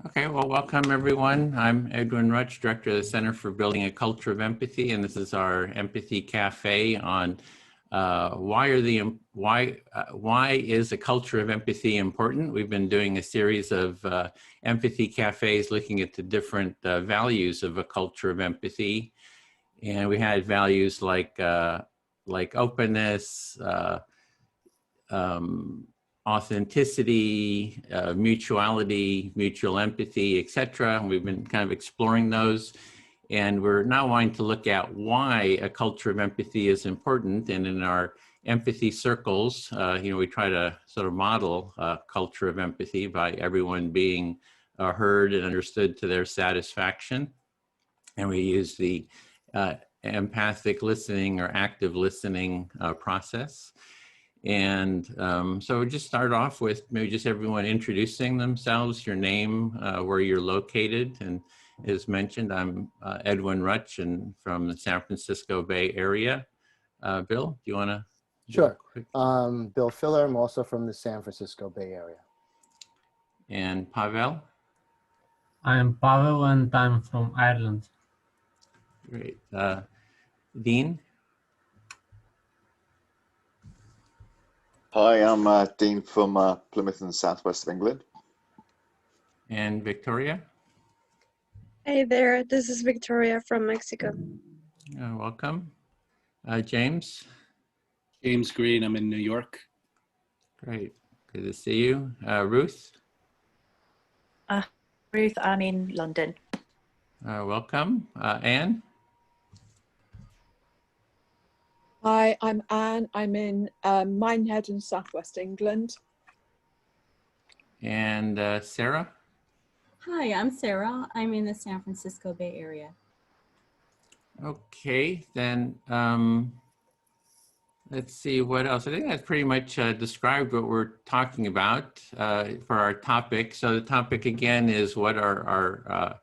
Okay, well, welcome everyone. I'm Edwin Rutch, Director of the Center for Building a Culture of Empathy, and this is our Empathy Cafe on why is a culture of empathy important? We've been doing a series of empathy cafes looking at the different values of a culture of empathy, and we had values like openness, authenticity, mutuality, mutual empathy, etc. And we've been kind of exploring those. And we're now wanting to look at why a culture of empathy is important. And in our empathy circles, we try to sort of model a culture of empathy by everyone being heard and understood to their satisfaction. And we use the empathic listening or active listening process. And so we'll just start off with maybe just everyone introducing themselves, your name, where you're located. And as mentioned, I'm Edwin Rutch and from the San Francisco Bay Area. Bill, do you want to? Sure. Bill Filler, I'm also from the San Francisco Bay Area. And Pavel? I am Pavel and I'm from Ireland. Great. Dean? Hi, I'm Dean from Plymouth in the southwest of England. And Victoria? Hey there, this is Victoria from Mexico. Welcome. James? James Green, I'm in New York. Great, good to see you. Ruth? Ruth, I'm in London. Welcome. Anne? Hi, I'm Anne. I'm in Minehead in southwest England. And Sarah? Hi, I'm Sarah. I'm in the San Francisco Bay Area. Okay, then let's see what else. I think that's pretty much described what we're talking about for our topic. So the topic again is what are our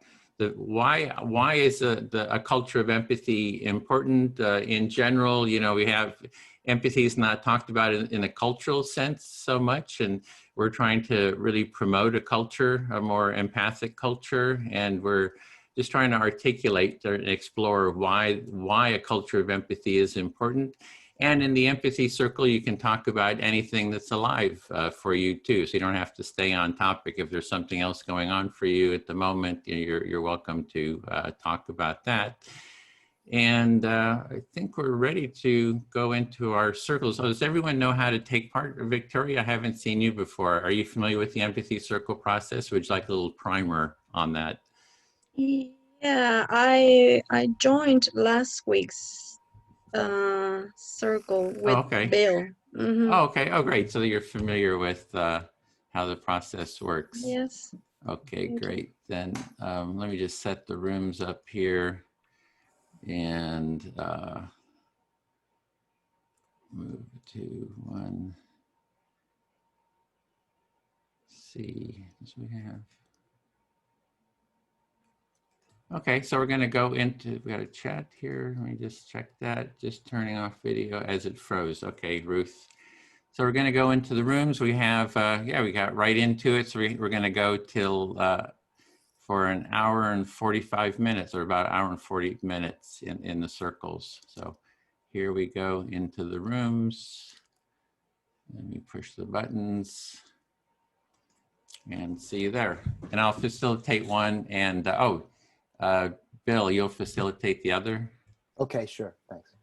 why is a culture of empathy important in general? We have empathy is not talked about in a cultural sense so much, and we're trying to really promote a culture, a more empathic culture, and we're just trying to articulate and explore why a culture of empathy is important. And in the empathy circle, you can talk about anything that's alive for you too. So you don't have to stay on topic. If there's something else going on for you at the moment, you're welcome to talk about that. And I think we're ready to go into our circles. So does everyone know how to take part? Victoria, I haven't seen you before. Are you familiar with the empathy circle process? Would you like a little primer on that? Yeah, I joined last week's circle with Bill. Mm-hmm. Oh, okay. Oh, great. So you're familiar with how the process works. Yes. Okay, great. Then let me just set the rooms up here and move to one. See, as we have. Okay, so we're going to go into, we got a chat here. Let me just check that. Just turning off video as it froze. Okay, Ruth. So we're going to go into the rooms. We have, we got right into it. So we're going to go till for an hour and 45 minutes, or about an hour and 40 minutes in the circles. So here we go into the rooms. Let me push the buttons and see you there. And I'll facilitate one and, Bill, you'll facilitate the other? Okay, sure, thanks.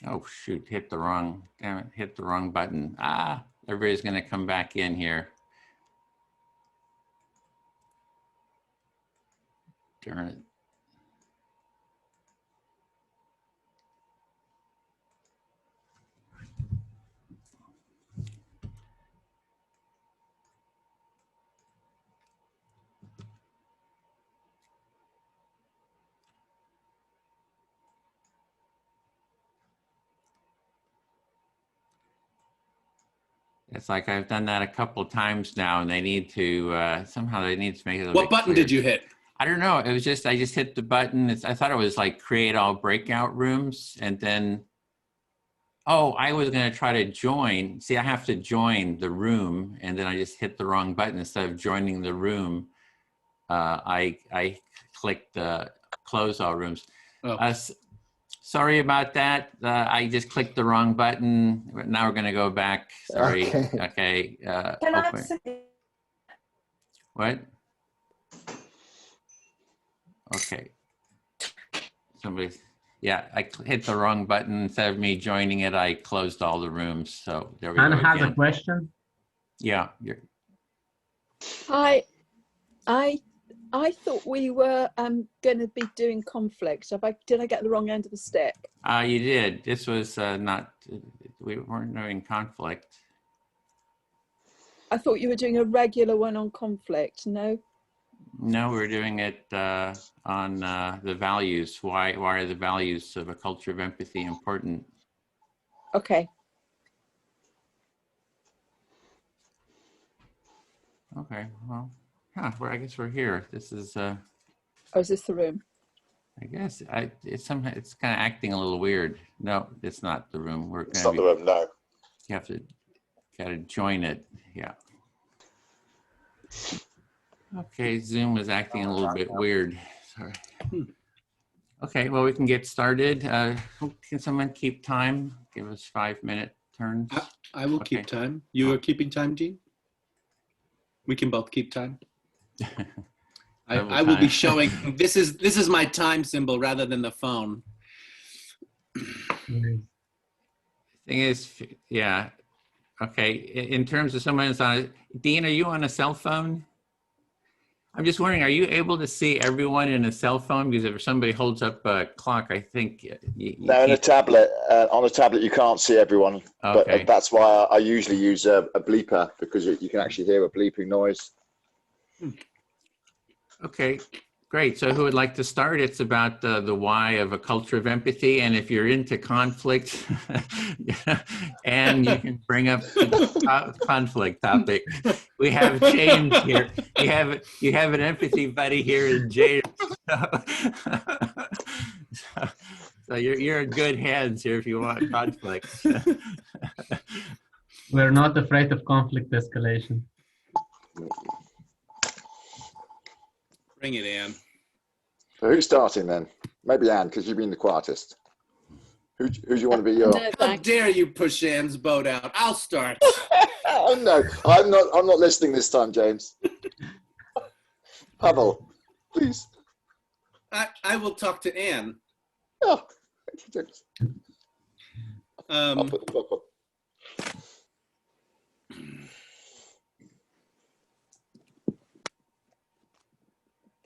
Oh shoot, hit the wrong button. Everybody's gonna come back in here. Darn it. It's like I've done that a couple of times now, and they need to somehow they need to make it. What button did you hit? I don't know. It was just, I just hit the button. I thought it was like create all breakout rooms. And then, oh, I was going to try to join. See, I have to join the room. And then I just hit the wrong button. Instead of joining the room, I clicked close all rooms. Oh. Sorry about that. I just clicked the wrong button. Now we're going to go back. Sorry. Okay. Can I open. say, What? Okay. Somebody's, yeah, I hit the wrong button. Instead of me joining it, I closed all the rooms. So there we Anne go has a again. question. Yeah. Hi, I thought we were going to be doing conflict. Did I get the wrong end of the stick? You did. This was not, we weren't doing conflict. I thought you were doing a regular one on conflict. No? No, we're doing it on the values. Why are the values of a culture of empathy important? Okay. Okay, well, I guess we're here. This is, Oh, is this the room? I guess, it's kind of acting a little weird. No, it's not the room. It's not the room, no. You have to, gotta join it, yeah. Okay, Zoom is acting a little bit weird, sorry. Okay, well, we can get started. Can someone keep time? Give us 5-minute turns. I will keep time. You are keeping time, Gene? We can both keep time. I will be showing, this is my time symbol rather than the phone. Thing is, yeah, okay, in terms of someone who's on, Dean, are you on a cell phone? I'm just wondering, are you able to see everyone in a cell phone? Because if somebody holds up a clock, I think No, on a tablet, you can't see everyone. Okay. But that's why I usually use a bleeper, because you can actually hear a bleeping noise. Okay, great. So who would like to start? It's about the why of a culture of empathy. And if you're into conflict, and you can bring up the conflict topic. We have James here. You have an empathy buddy here in James. So you're in good hands here if you want conflict. We're not afraid of conflict escalation. Bring it, Anne. So who's starting then? Maybe Anne, because you've been the quietest. Who do you want to be your? No, How dare you push Anne's boat out? I'll start. Oh no, I'm not listening this time, James. Pavel, please. I will talk to Anne. Oh, thank you, James. I'll Um, put the clock on.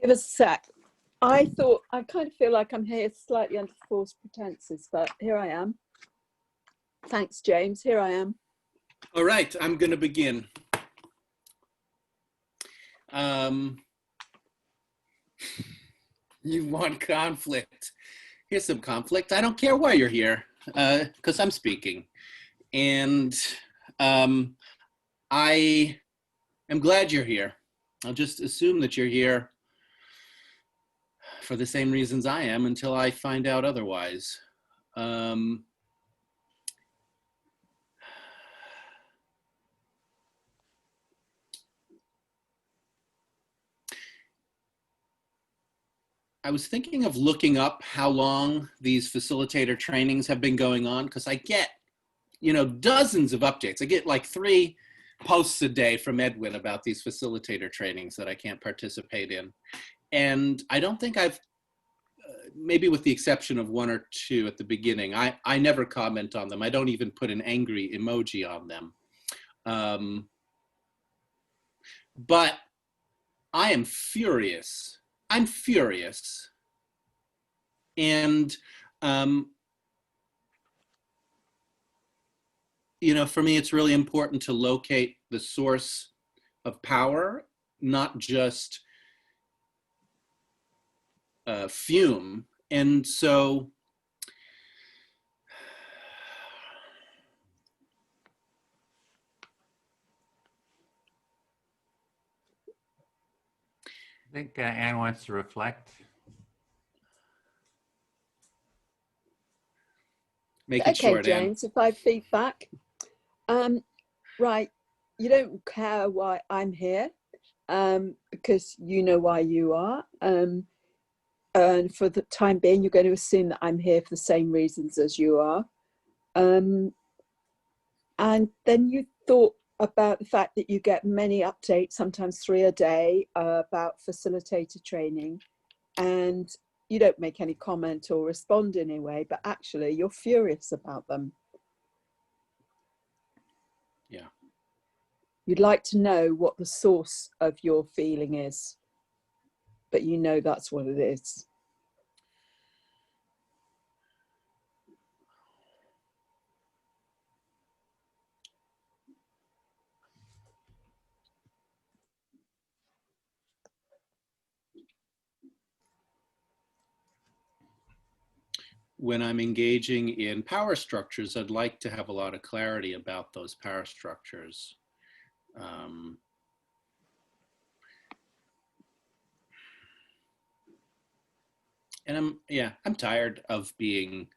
Give us a sec. I kind of feel like I'm here slightly under false pretenses, but here I am. Thanks, James. Here I am. all right, I'm going to begin. You want conflict. Here's some conflict. I don't care why you're here, because I'm speaking. And I am glad you're here. I'll just assume that you're here for the same reasons I am until I find out otherwise. I was thinking of looking up how long these facilitator trainings have been going on, because I get, dozens of updates. I get like 3 posts a day from Edwin about these facilitator trainings that I can't participate in. And I don't think I've, maybe with the exception of 1 or 2 at the beginning, I never comment on them. I don't even put an angry emoji on them. But I am furious. I'm furious. And, for me, it's really important to locate the source of power, not just fume. And so I think Anne wants to reflect. Make it Okay, short, Anne. James, if I feedback. Right, you don't care why I'm here, because you know why you are. And for the time being, you're going to assume that I'm here for the same reasons as you are. And then you thought about the fact that you get many updates, sometimes 3 a day, about facilitator training, and you don't make any comment or respond in any way, but actually you're furious about them. Yeah. You'd like to know what the source of your feeling is, but you know that's what it is. When I'm engaging in power structures, I'd like to have a lot of clarity about those power structures. And I'm tired of being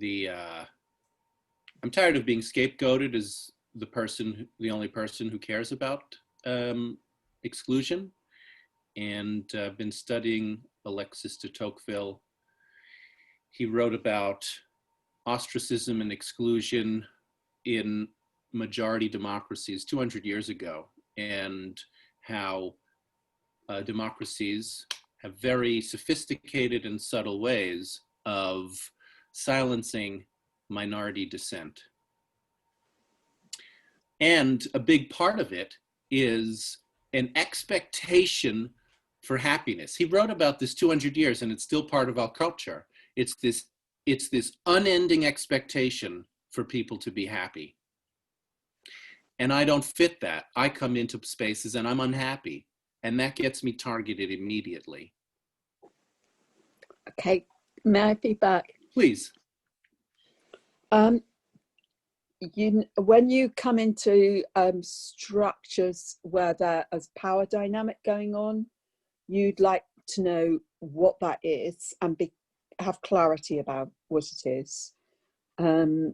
I'm tired of being scapegoated as the only person who cares about exclusion. And I've been studying Alexis de Tocqueville. He wrote about ostracism and exclusion in majority democracies 200 years ago, and how democracies have very sophisticated and subtle ways of silencing minority dissent. And a big part of it is an expectation for happiness. He wrote about this 200 years, and it's still part of our culture. It's this unending expectation for people to be happy. And I don't fit that. I come into spaces and I'm unhappy, and that gets me targeted immediately. Okay, may I feedback? Please. When you come into structures where there is power dynamic going on, you'd like to know what that is and have clarity about what it is. And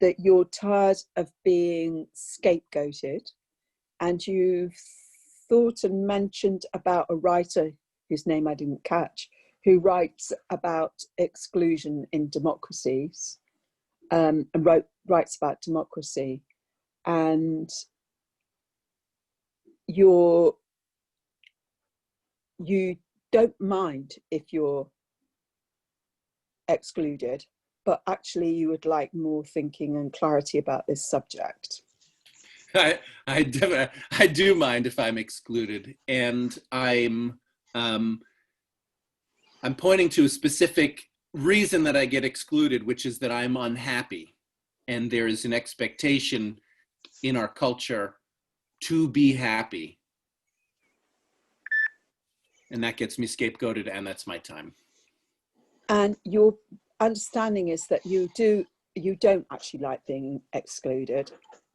that you're tired of being scapegoated. And you've thought and mentioned about a writer whose name I didn't catch, who writes about exclusion in democracies, and writes about democracy. And you don't mind if you're excluded, but actually you would like more thinking and clarity about this subject. I do mind if I'm excluded, and I'm pointing to a specific reason that I get excluded, which is that I'm unhappy, and there is an expectation in our culture to be happy, and that gets me scapegoated, and that's my time. And your understanding is that you don't actually like being excluded,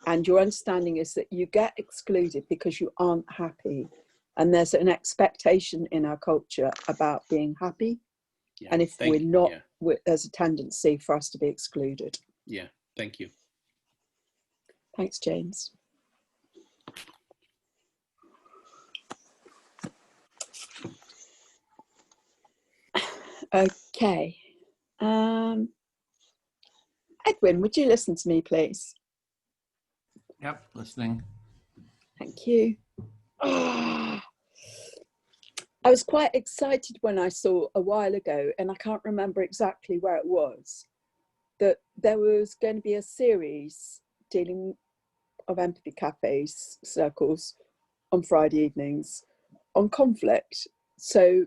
and your understanding is that you get excluded because you aren't happy, and there's an expectation in our culture about being happy. Yeah, and if we're not, there's a tendency for us to be excluded. Yeah, thank you. Thanks, James. Okay. Edwin, would you listen to me, please? Yep, listening. Thank you. I was quite excited when I saw a while ago, and I can't remember exactly where it was, that there was going to be a series dealing of empathy cafes, circles on Friday evenings on conflict. So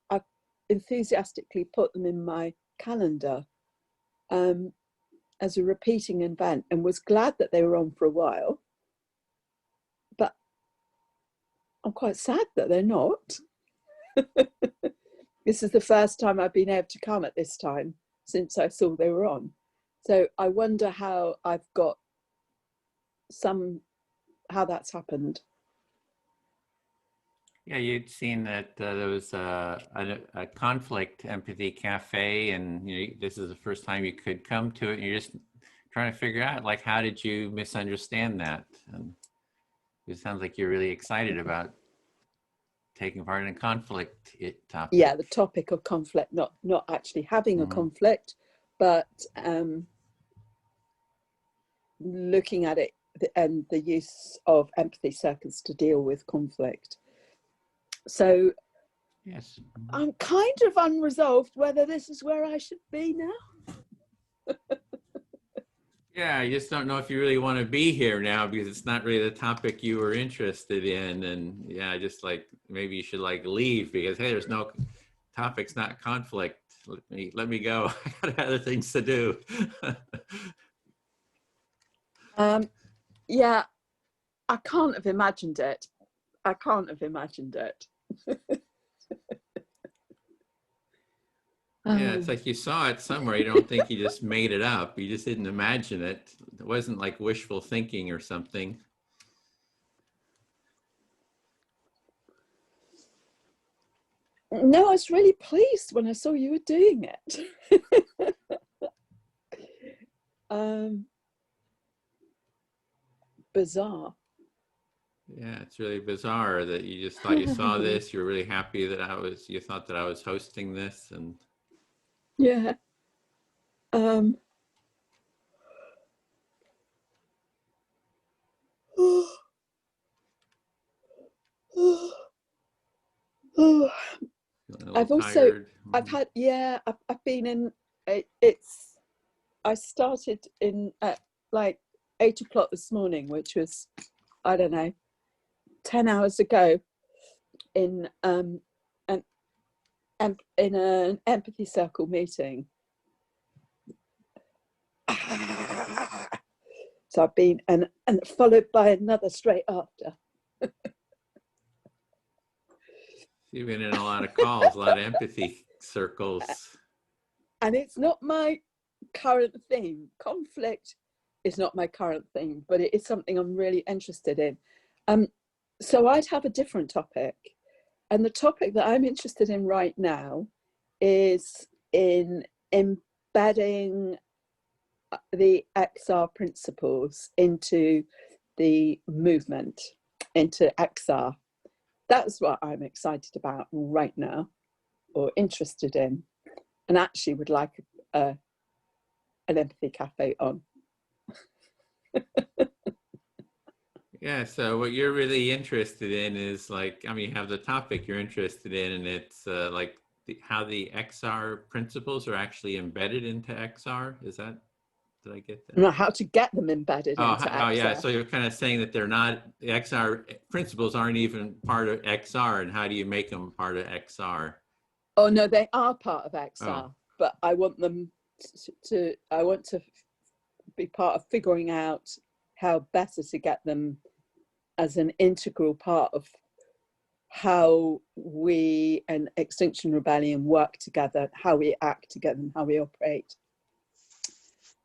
I enthusiastically put them in my calendar as a repeating event, and was glad that they were on for a while. But I'm quite sad that they're not. This is the first time I've been able to come at this time since I saw they were on. So I wonder how I've got how that's happened. Yeah, you'd seen that there was a conflict empathy cafe, and this is the first time you could come to it, and you're just trying to figure out, like, how did you misunderstand that? And it sounds like you're really excited about taking part in a conflict topic. Yeah, the topic of conflict, not actually having a conflict, but looking at it and the use of empathy circles to deal with conflict. So Yes. I'm kind of unresolved whether this is where I should be now. Yeah, I just don't know if you really want to be here now, because it's not really the topic you were interested in. And yeah, just like maybe you should like leave, because hey, there's no topic's not conflict. Let me go. I got other things to do. Yeah, I can't have imagined it. I can't have imagined it. Yeah, it's like you saw it somewhere. You don't think you just made it up. You just didn't imagine it. It wasn't like wishful thinking or something. No, I was really pleased when I saw you were doing it. Bizarre. Yeah, it's really bizarre that you just thought you saw this. You were really happy that you thought that I was hosting this. And yeah. I've also, tired. I've had, yeah, I've been in, I started in at like 8 o'clock this morning, which was, I don't know, 10 hours ago in an empathy circle meeting. So I've been, and followed by another straight after. You've been in a lot of calls, a lot of empathy circles. And it's not my current theme. Conflict is not my current theme, but it is something I'm really interested in. So I'd have a different topic. And the topic that I'm interested in right now is in embedding the XR principles into the movement, into XR. That's what I'm excited about right now, or interested in, and actually would like an empathy cafe on. Yeah, so what you're really interested in is like, I mean, you have the topic you're interested in, and it's like how the XR principles are actually embedded into XR. Is that, did I get that? No, how to get them embedded into XR. Oh, yeah. So you're kind of saying that they're not, the XR principles aren't even part of XR, and how do you make them part of XR? Oh, no, they are part of XR, but I want them I want to be part of figuring out how better to get them as an integral part of how we and Extinction Rebellion work together, how we act together, and how we operate.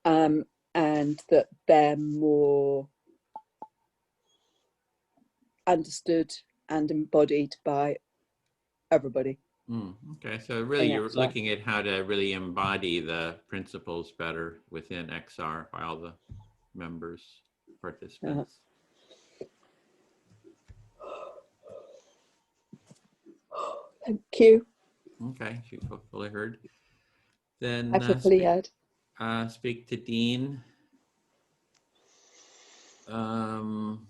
And that they're more understood and embodied by everybody. Okay, so really you're looking at how to really embody the principles better within XR by all the members, participants. Thank you. Okay, you fully heard. Then I fully heard. Speak to Dean. I'm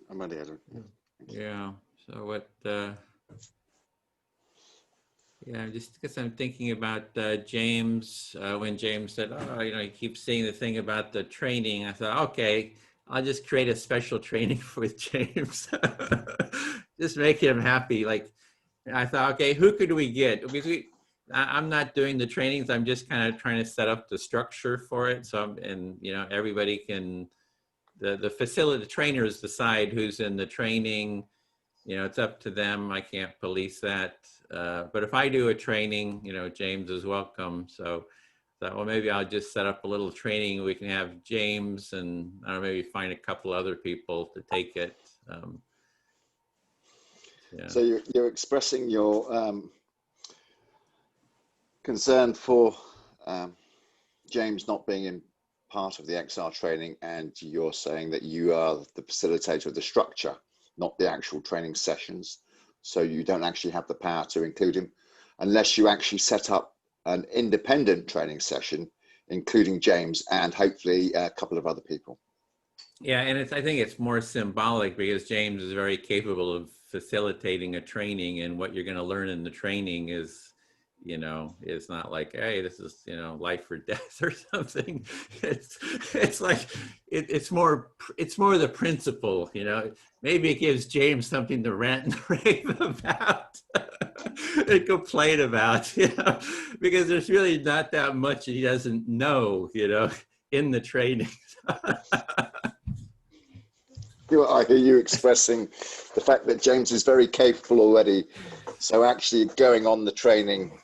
ready, Edward. Yeah, so what, yeah, just because I'm thinking about James, when James said, oh, he keeps saying the thing about the training. I thought, okay, I'll just create a special training with James. Just make him happy. Like, I thought, okay, who could we get? Because I'm not doing the trainings. I'm just kind of trying to set up the structure for it. So, everybody can, the facility, the trainers decide who's in the training. It's up to them. I can't police that. But if I do a training, James is welcome. So I thought, well, maybe I'll just set up a little training. We can have James and I don't know, maybe find a couple other people to take it. Yeah. So you're expressing your concern for James not being in part of the XR training, and you're saying that you are the facilitator of the structure, not the actual training sessions. So you don't actually have the power to include him unless you actually set up an independent training session, including James and hopefully a couple of other people. Yeah, and I think it's more symbolic because James is very capable of facilitating a training, and what you're going to learn in the training is, it's not like, hey, this is, life or death or something. It's like, it's more the principle, maybe it gives James something to rant and rave about and complain about, because there's really not that much he doesn't know, in the training. I hear you expressing the fact that James is very capable already. So actually going on the training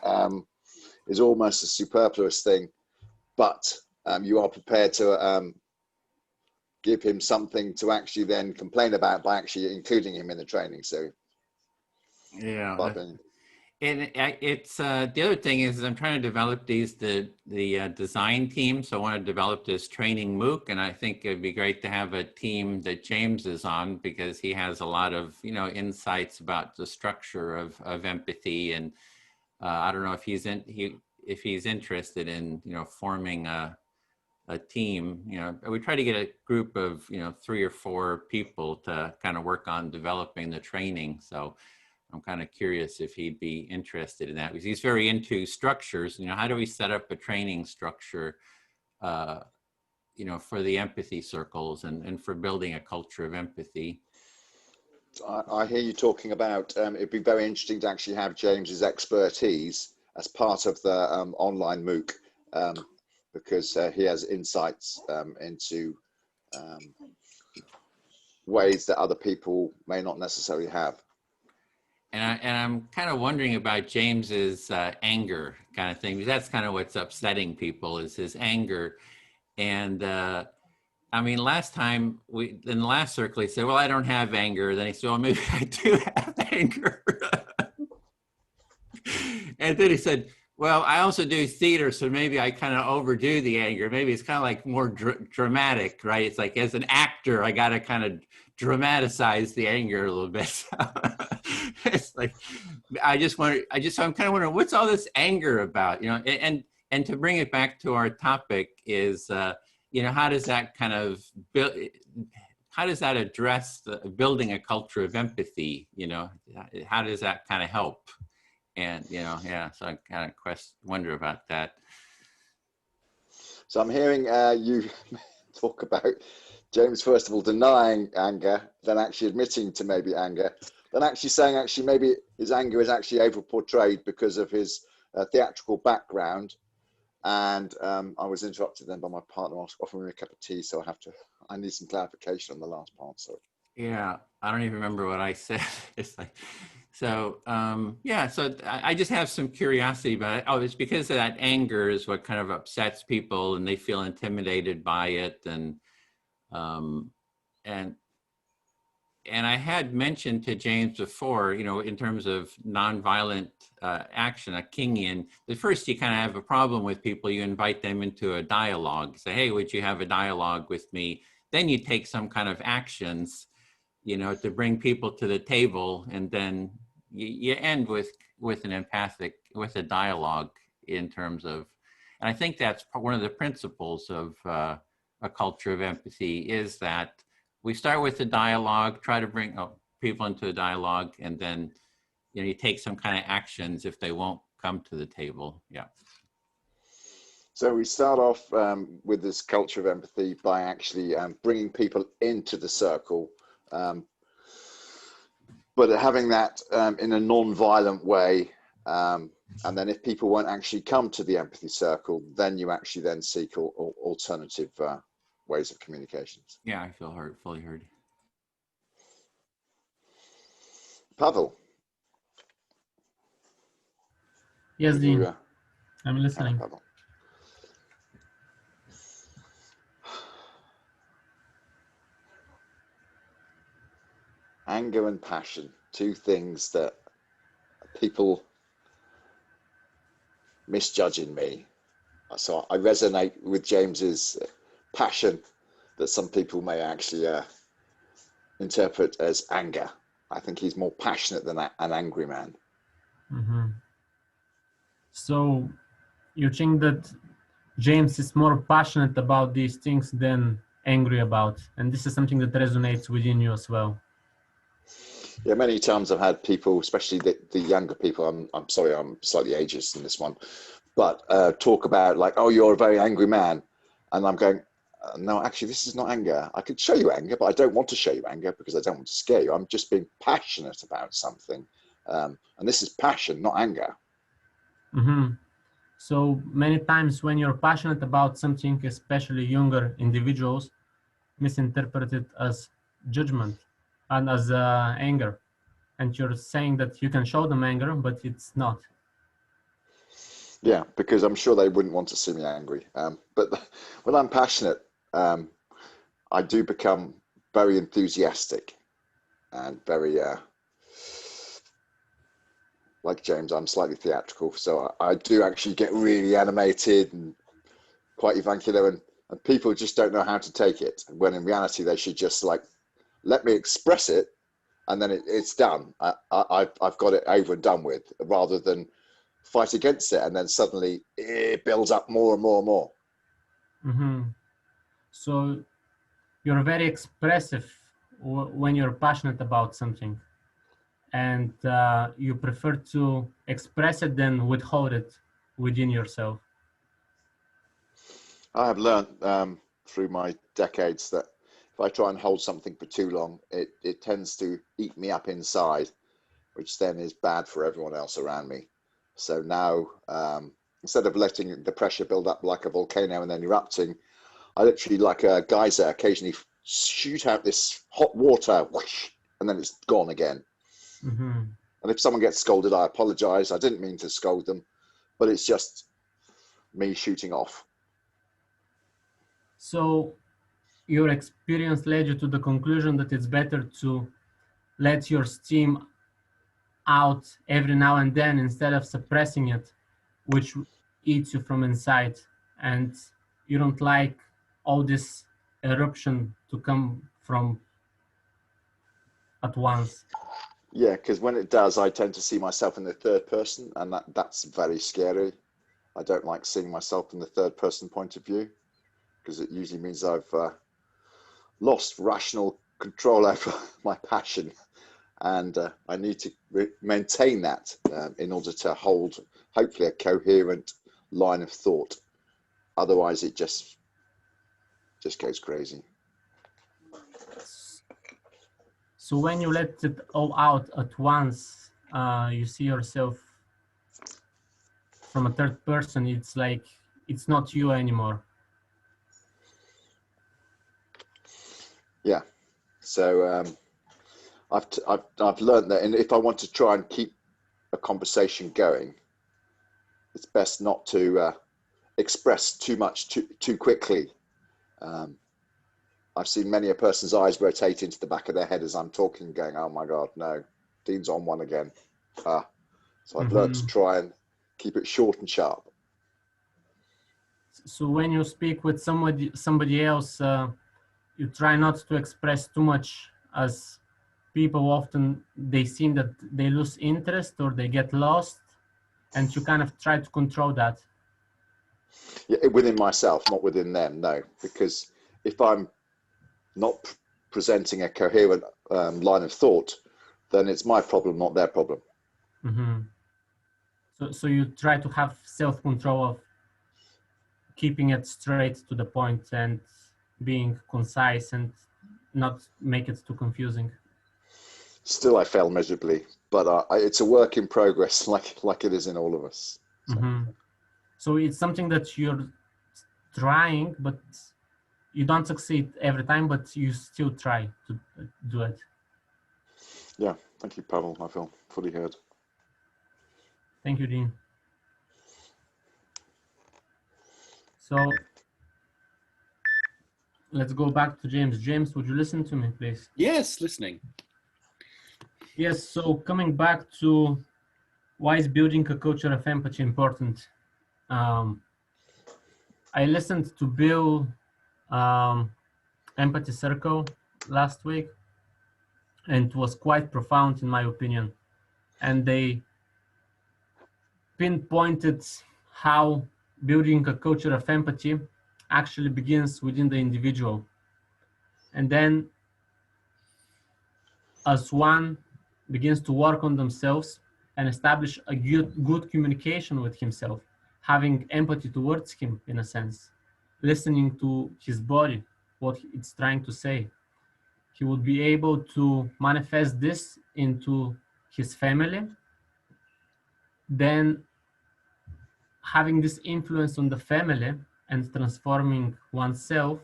is almost a superfluous thing, but you are prepared to give him something to actually then complain about by actually including him in the training. So yeah. And it's the other thing is I'm trying to develop the design team. So I want to develop this training MOOC, and I think it'd be great to have a team that James is on because he has a lot of insights about the structure of empathy, and I don't know if he's interested in forming a team. We try to get a group of 3 or 4 people to kind of work on developing the training. So I'm kind of curious if he'd be interested in that because he's very into structures. How do we set up a training structure, for the empathy circles and for building a culture of empathy? I hear you talking about, it'd be very interesting to actually have James's expertise as part of the online MOOC, because he has insights into ways that other people may not necessarily have. And I'm kind of wondering about James's anger kind of thing, because that's kind of what's upsetting people is his anger. And I mean, last time in the last circle, he said, well, I don't have anger. Then he said, well, maybe I do have anger. And then he said, well, I also do theater, so maybe I kind of overdo the anger. Maybe it's kind of like more dramatic, right? It's like as an actor, I got to kind of dramatize the anger a little bit. It's like, I'm kind of wondering, what's all this anger about? And to bring it back to our topic is, how does that kind of how does that address building a culture of empathy? How does that kind of help? And so I kind of wonder about that. So I'm hearing you talk about James, first of all, denying anger, then actually admitting to maybe anger, then actually saying maybe his anger is actually over portrayed because of his theatrical background. And I was interrupted then by my partner offering me a cup of tea, so I need some clarification on the last part. Sorry. Yeah, I don't even remember what I said. It's like, so so I just have some curiosity about it. Oh, it's because of that anger is what kind of upsets people, and they feel intimidated by it, and I had mentioned to James before, in terms of nonviolent action, a Kingian, the first you kind of have a problem with people, you invite them into a dialogue, say, hey, would you have a dialogue with me? Then you take some kind of actions, to bring people to the table, and then you end with a dialogue in terms of, and I think that's one of the principles of a culture of empathy is that we start with a dialogue, try to bring people into a dialogue, and then you take some kind of actions if they won't come to the table. Yeah. So we start off with this culture of empathy by actually bringing people into the circle, but having that in a non-violent way. And then if people won't actually come to the empathy circle, then you actually then seek alternative ways of communications. Yeah, I feel fully heard. Pavel. Yes, Dean. I'm listening. Pavel. Anger and passion. two things that people misjudge in me. So I resonate with James's passion that some people may actually interpret as anger. I think he's more passionate than an angry man. Mm-hmm. So you think that James is more passionate about these things than angry about, and this is something that resonates within you as well. Yeah, many times I've had people, especially the younger people, I'm sorry, I'm slightly ageist in this one, but talk about like, oh, you're a very angry man. And I'm going, no, actually, this is not anger. I could show you anger, but I don't want to show you anger because I don't want to scare you. I'm just being passionate about something. And this is passion, not anger. Mm-hmm. So many times when you're passionate about something, especially younger individuals, misinterpret it as judgment and as anger. And you're saying that you can show them anger, but it's not. Yeah, because I'm sure they wouldn't want to see me angry. But when I'm passionate, I do become very enthusiastic and very, like James, I'm slightly theatrical. So I do actually get really animated and quite avuncular, and people just don't know how to take it. When in reality, they should just like, let me express it, and then it's done. I've got it over and done with, rather than fight against it, and then suddenly it builds up more and more and more. Mm-hmm. So you're very expressive when you're passionate about something, and you prefer to express it than withhold it within yourself. I have learned through my decades that if I try and hold something for too long, it tends to eat me up inside, which then is bad for everyone else around me. So now, instead of letting the pressure build up like a volcano and then erupting, I literally, like a geyser, occasionally shoot out this hot water, whoosh, and then it's gone again. Mm-hmm. And if someone gets scolded, I apologize. I didn't mean to scold them, but it's just me shooting off. So your experience led you to the conclusion that it's better to let your steam out every now and then instead of suppressing it, which eats you from inside, and you don't like all this eruption to come from at once. Yeah, because when it does, I tend to see myself in the third person, and that's very scary. I don't like seeing myself in the third person point of view, because it usually means I've lost rational control over my passion, and I need to maintain that in order to hold, hopefully, a coherent line of thought. Otherwise, it just goes crazy. So when you let it all out at once, you see yourself from a third person. It's like it's not you anymore. Yeah. So I've learned that, and if I want to try and keep a conversation going, it's best not to express too much too quickly. I've seen many a person's eyes rotate into the back of their head as I'm talking, going, "Oh my God, no, Dean's on one again." So I've learned to try and keep it short and sharp. So when you speak with somebody else, you try not to express too much, as people often, they seem that they lose interest or they get lost, and you kind of try to control that. Yeah, within myself, not within them, no, because if I'm not presenting a coherent line of thought, then it's my problem, not their problem. Mm-hmm. So you try to have self-control of keeping it straight to the point and being concise and not make it too confusing. Still, I fail miserably, but it's a work in progress, like it is in all of us. So. Mm-hmm. So it's something that you're trying, but you don't succeed every time, but you still try to do it. Yeah, thank you, Pavel. I feel fully heard. Thank you, Dean. So let's go back to James. James, would you listen to me, please? Yes, listening. Yes, so coming back to why is building a culture of empathy important? I listened to Bill Empathy Circle last week, and it was quite profound in my opinion. And they pinpointed how building a culture of empathy actually begins within the individual. And then as one begins to work on themselves and establish a good communication with himself, having empathy towards him in a sense, listening to his body, what it's trying to say, he would be able to manifest this into his family. Then having this influence on the family and transforming oneself,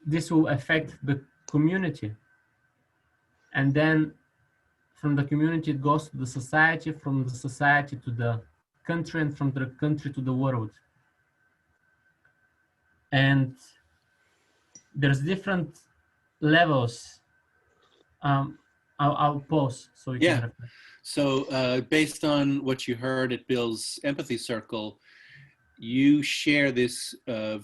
this will affect the community. And then from the community, it goes to the society, from the society to the country, and from the country to the world. And there's different levels. I'll pause so you Yeah. can reflect. So based on what you heard at Bill's Empathy Circle, you share this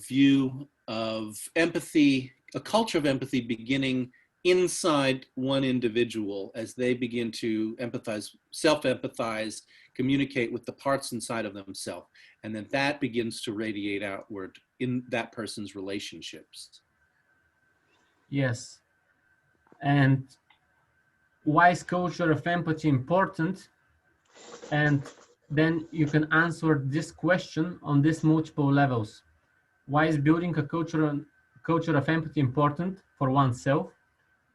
view of empathy, a culture of empathy beginning inside one individual as they begin to empathize, self-empathize, communicate with the parts inside of themselves. And then that begins to radiate outward in that person's relationships. Yes. And why is culture of empathy important? And then you can answer this question on these multiple levels. Why is building a culture of empathy important for oneself?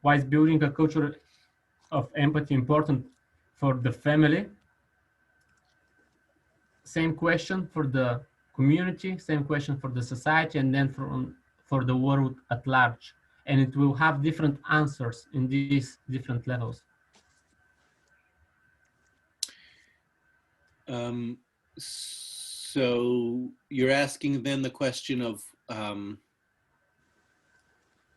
Why is building a culture of empathy important for the family? Same question for the community, same question for the society, and then for the world at large. And it will have different answers in these different levels. So you're asking then the question of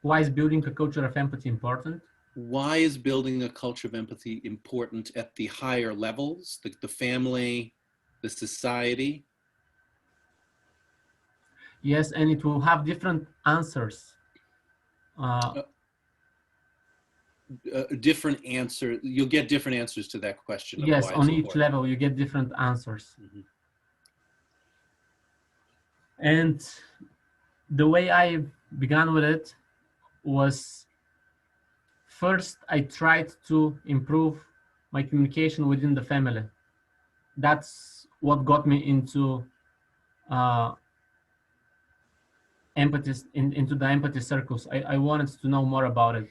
why is building a culture of empathy important? Why is building a culture of empathy important at the higher levels, the family, the society? Yes, and it will have different answers. Different answer. You'll get different answers to that question. Yes, on each level you get different answers. Mm-hmm. And the way I began with it was, first I tried to improve my communication within the family. That's what got me into into the empathy circles. I wanted to know more about it.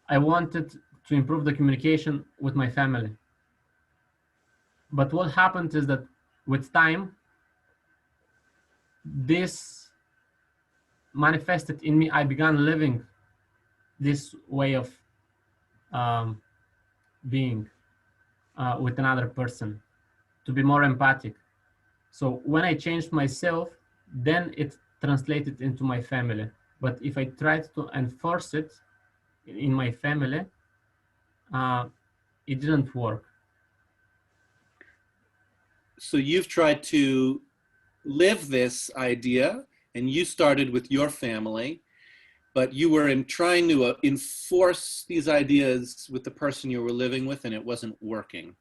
I wanted to improve the communication with my family. But what happened is that with time, this manifested in me. I began living this way of being with another person, to be more empathic. So when I changed myself, then it translated into my family. But if I tried to enforce it in my family, it didn't work. So you've tried to live this idea, and you started with your family, but you were trying to enforce these ideas with the person you were living with, and it wasn't working.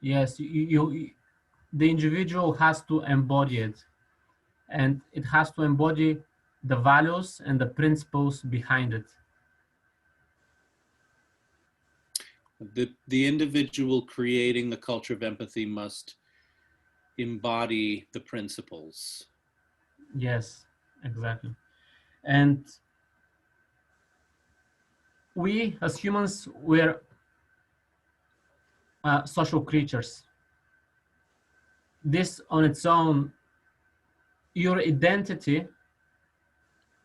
Yes, the individual has to embody it, and it has to embody the values and the principles behind it. The individual creating the culture of empathy must embody the principles. Yes, exactly. And we as humans, we're social creatures. This on its own, your identity,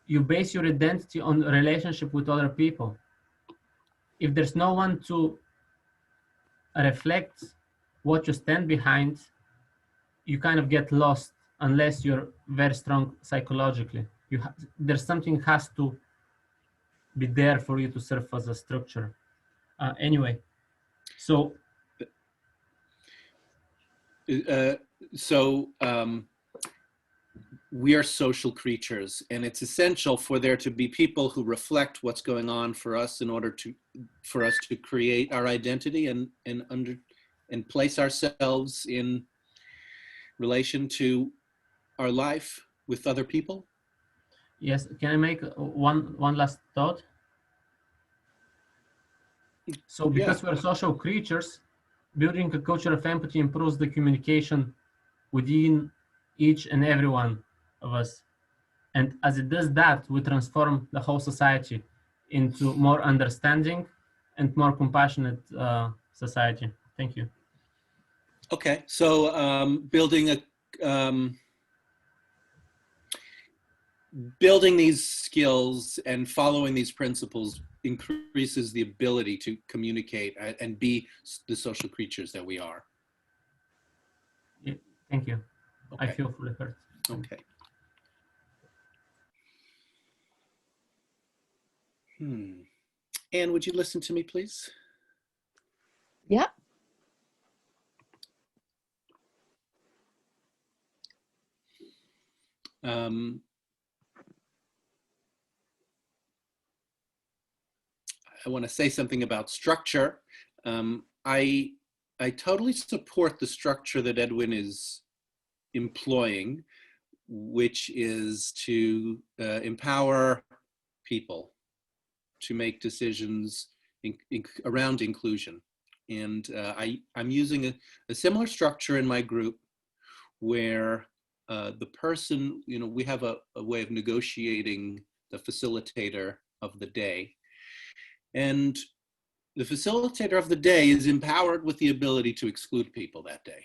you base your identity on a relationship with other people. If there's no one to reflect what you stand behind, you kind of get lost unless you're very strong psychologically. There's something has to be there for you to serve as a structure. Anyway, so we are social creatures, and it's essential for there to be people who reflect what's going on for us in order for us to create our identity and place ourselves in relation to our life with other people. yes, can I make one last thought? So because we're social creatures, building a culture of empathy improves the communication within each and every one of us. And as it does that, we transform the whole society into more understanding and more compassionate society. Thank you. Okay, so building these skills and following these principles increases the ability to communicate and be the social creatures that we are. Yeah, thank you. Okay. I feel fully heard. Okay. Anne, would you listen to me, please? Yeah. I want to say something about structure. I totally support the structure that Edwin is employing, which is to empower people to make decisions around inclusion. And I'm using a similar structure in my group where the person, we have a way of negotiating the facilitator of the day. And the facilitator of the day is empowered with the ability to exclude people that day.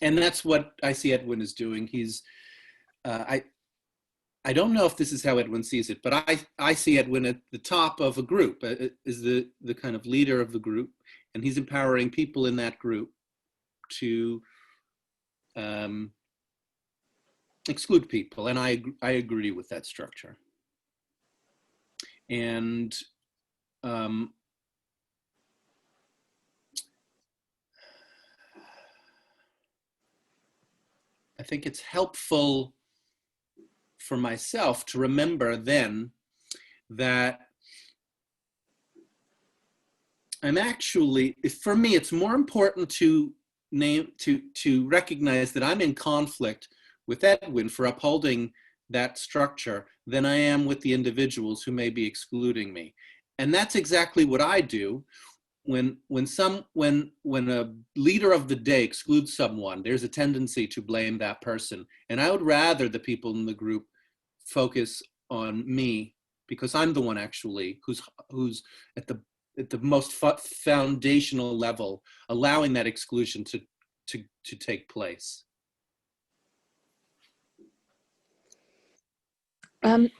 And that's what I see Edwin is doing. He's, I don't know if this is how Edwin sees it, but I see Edwin at the top of a group, is the kind of leader of the group, and he's empowering people in that group to exclude people. And I agree with that structure. And I think it's helpful for myself to remember then that I'm actually, for me, it's more important to recognize that I'm in conflict with Edwin for upholding that structure than I am with the individuals who may be excluding me. And that's exactly what I do. When a leader of the day excludes someone, there's a tendency to blame that person. And I would rather the people in the group focus on me, because I'm the one actually who's at the most foundational level, allowing that exclusion to take place.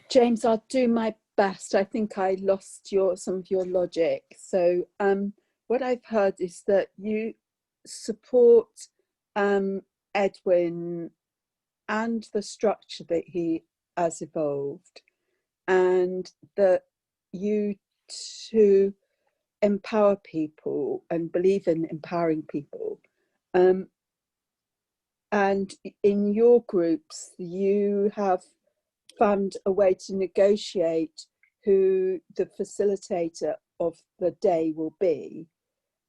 James, I'll do my best. I think I lost some of your logic. So what I've heard is that you support Edwin and the structure that he has evolved, and that you to empower people and believe in empowering people. And in your groups, you have found a way to negotiate who the facilitator of the day will be.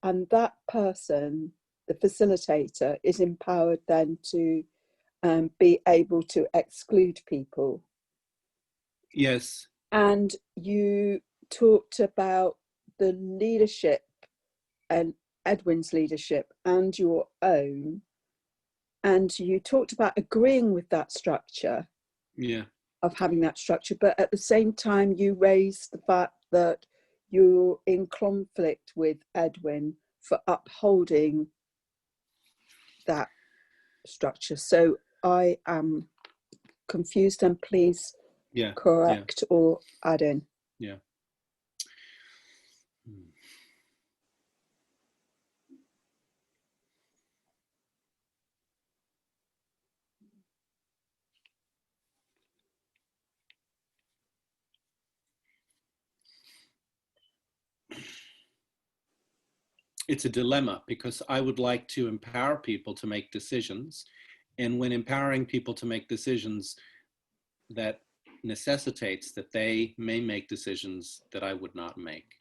And that person, the facilitator, is empowered then to be able to exclude people. Yes. And you talked about the leadership and Edwin's leadership and your own. And you talked about agreeing with that structure. Yeah. Of having that structure, but at the same time you raised the fact that you're in conflict with Edwin for upholding that structure. So I am confused, and please correct or add in. Yeah. it's a dilemma, because I would like to empower people to make decisions. And when empowering people to make decisions, that necessitates that they may make decisions that I would not make.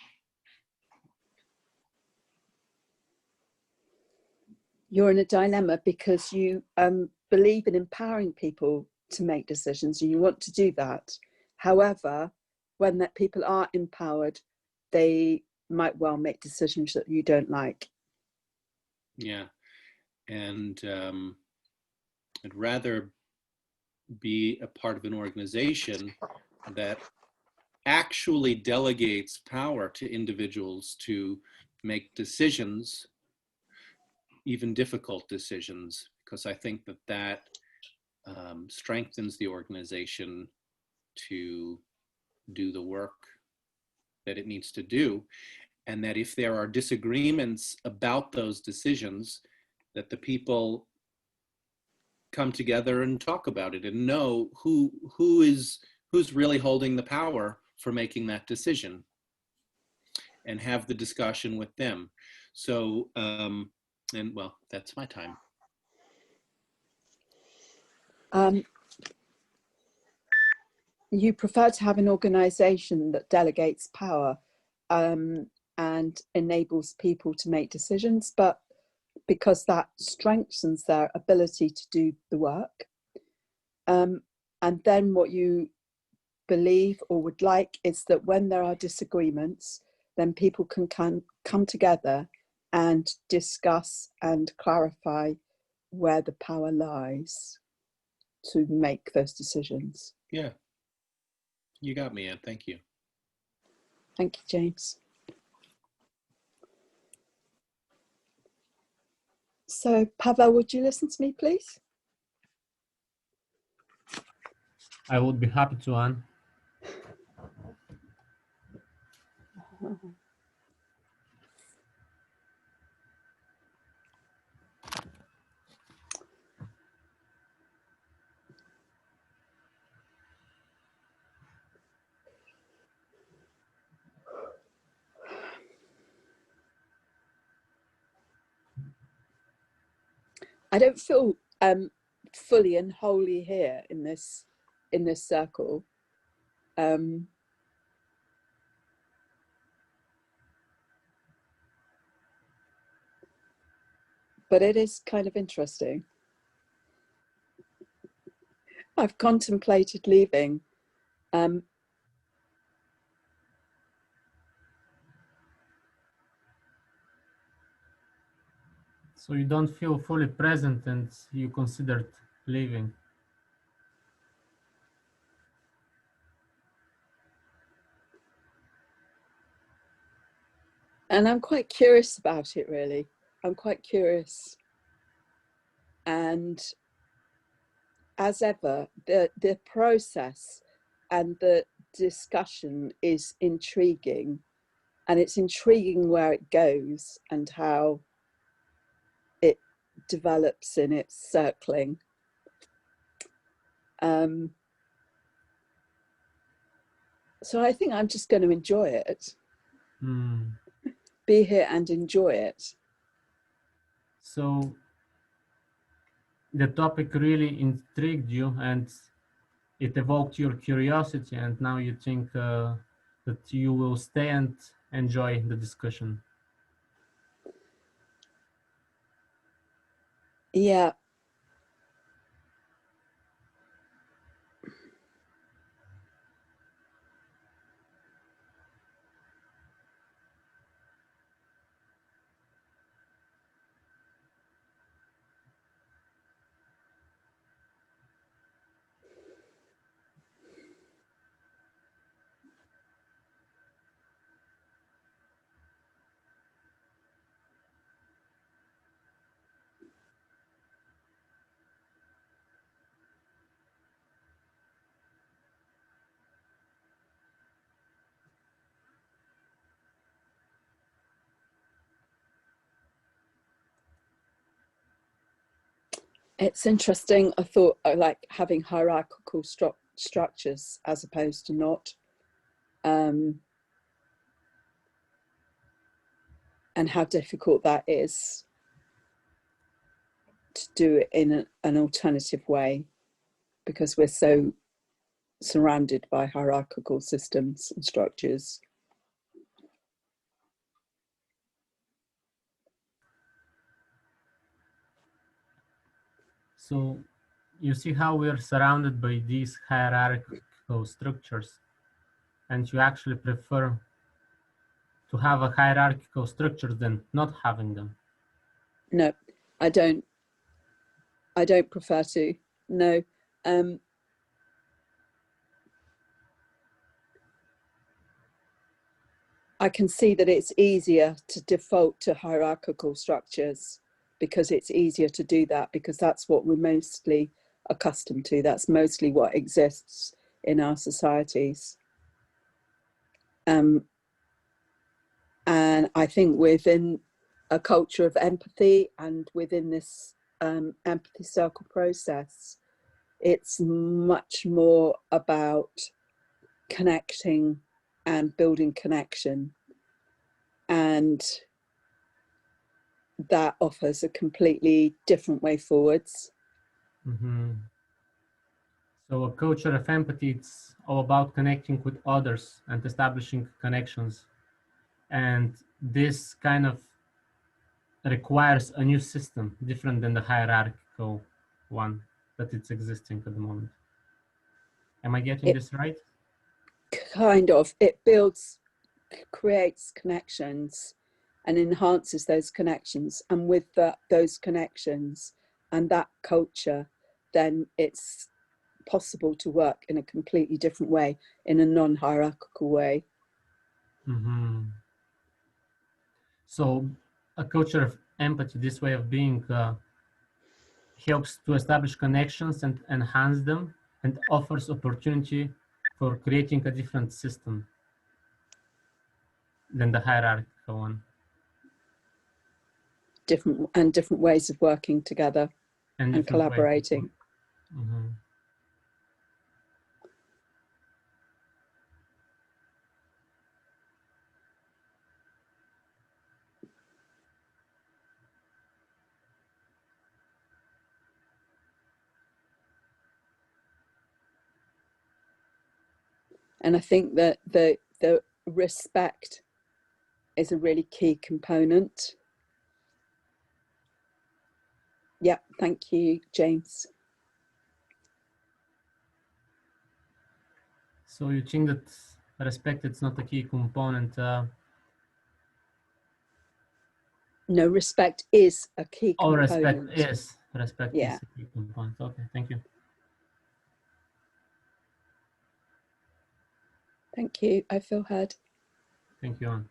You're in a dilemma because you believe in empowering people to make decisions and you want to do that. However, when that people are empowered, they might well make decisions that you don't like. Yeah, and I'd rather be a part of an organization that actually delegates power to individuals to make decisions, even difficult decisions, because I think that that strengthens the organization to do the work that it needs to do. And that if there are disagreements about those decisions, that the people come together and talk about it and know who's really holding the power for making that decision, and have the discussion with them. So, and well, that's my time. You prefer to have an organization that delegates power and enables people to make decisions, but because that strengthens their ability to do the work. And then what you believe or would like is that when there are disagreements, then people can come together and discuss and clarify where the power lies to make those decisions. Yeah, you got me, Anne. Thank you. Thank you, James. So, Pavel, would you listen to me, please? I would be happy to, Anne. I don't feel fully and wholly here in this circle. But it is kind of interesting. I've contemplated leaving. So you don't feel fully present and you considered leaving. And I'm quite curious about it, really. I'm quite curious. And as ever, the process and the discussion is intriguing. And it's intriguing where it goes and how it develops in its circling. So I think I'm just going to enjoy it. Be here and enjoy it. So the topic really intrigued you and it evoked your curiosity, and now you think that you will stay and enjoy the discussion. Yeah. It's interesting. I thought I like having hierarchical structures as opposed to not. and how difficult that is to do it in an alternative way, because we're so surrounded by hierarchical systems and structures. So you see how we are surrounded by these hierarchical structures, and you actually prefer to have a hierarchical structure than not having them. No, I don't prefer to. No. I can see that it's easier to default to hierarchical structures because it's easier to do that, because that's what we're mostly accustomed to. That's mostly what exists in our societies. And I think within a culture of empathy and within this empathy circle process, it's much more about connecting and building connection, and that offers a completely different way forwards. Mm-hmm. So a culture of empathy, it's all about connecting with others and establishing connections, and this kind of requires a new system different than the hierarchical one that it's existing at the moment. Am I getting this right? Kind of. It builds, creates connections and enhances those connections, and with those connections and that culture, then it's possible to work in a completely different way, in a non-hierarchical way. Mm-hmm. So a culture of empathy, this way of being, helps to establish connections and enhance them, and offers opportunity for creating a different system than the hierarchical one. Different ways of working together and collaborating. Mm-hmm. And I think that the respect is a really key component. Yeah, thank you, James. So you think that respect is not a key component? No, respect is a key component. Respect Yeah. is a key component. Okay, thank you. Thank you. I feel heard. Thank you, Anne.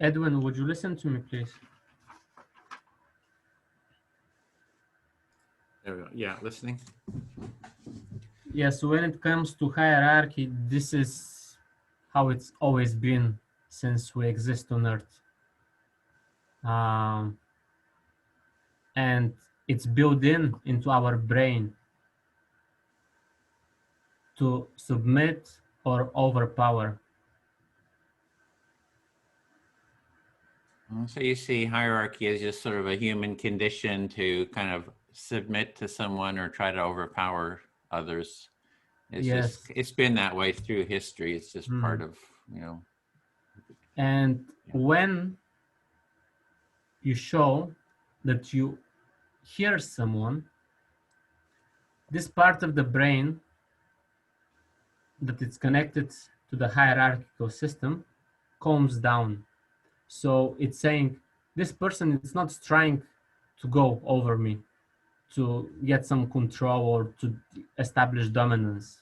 Edwin, would you listen to me, please? There we go. Yeah, listening. Yes, so when it comes to hierarchy, this is how it's always been since we exist on Earth. And it's built into our brain to submit or overpower. So you see hierarchy as just sort of a human condition to kind of submit to someone or try to overpower others. It's Yes. just, it's been that way through history. It's just part of, you know. And when you show that you hear someone, this part of the brain that it's connected to the hierarchical system calms down. So it's saying, this person is not trying to go over me, to get some control or to establish dominance.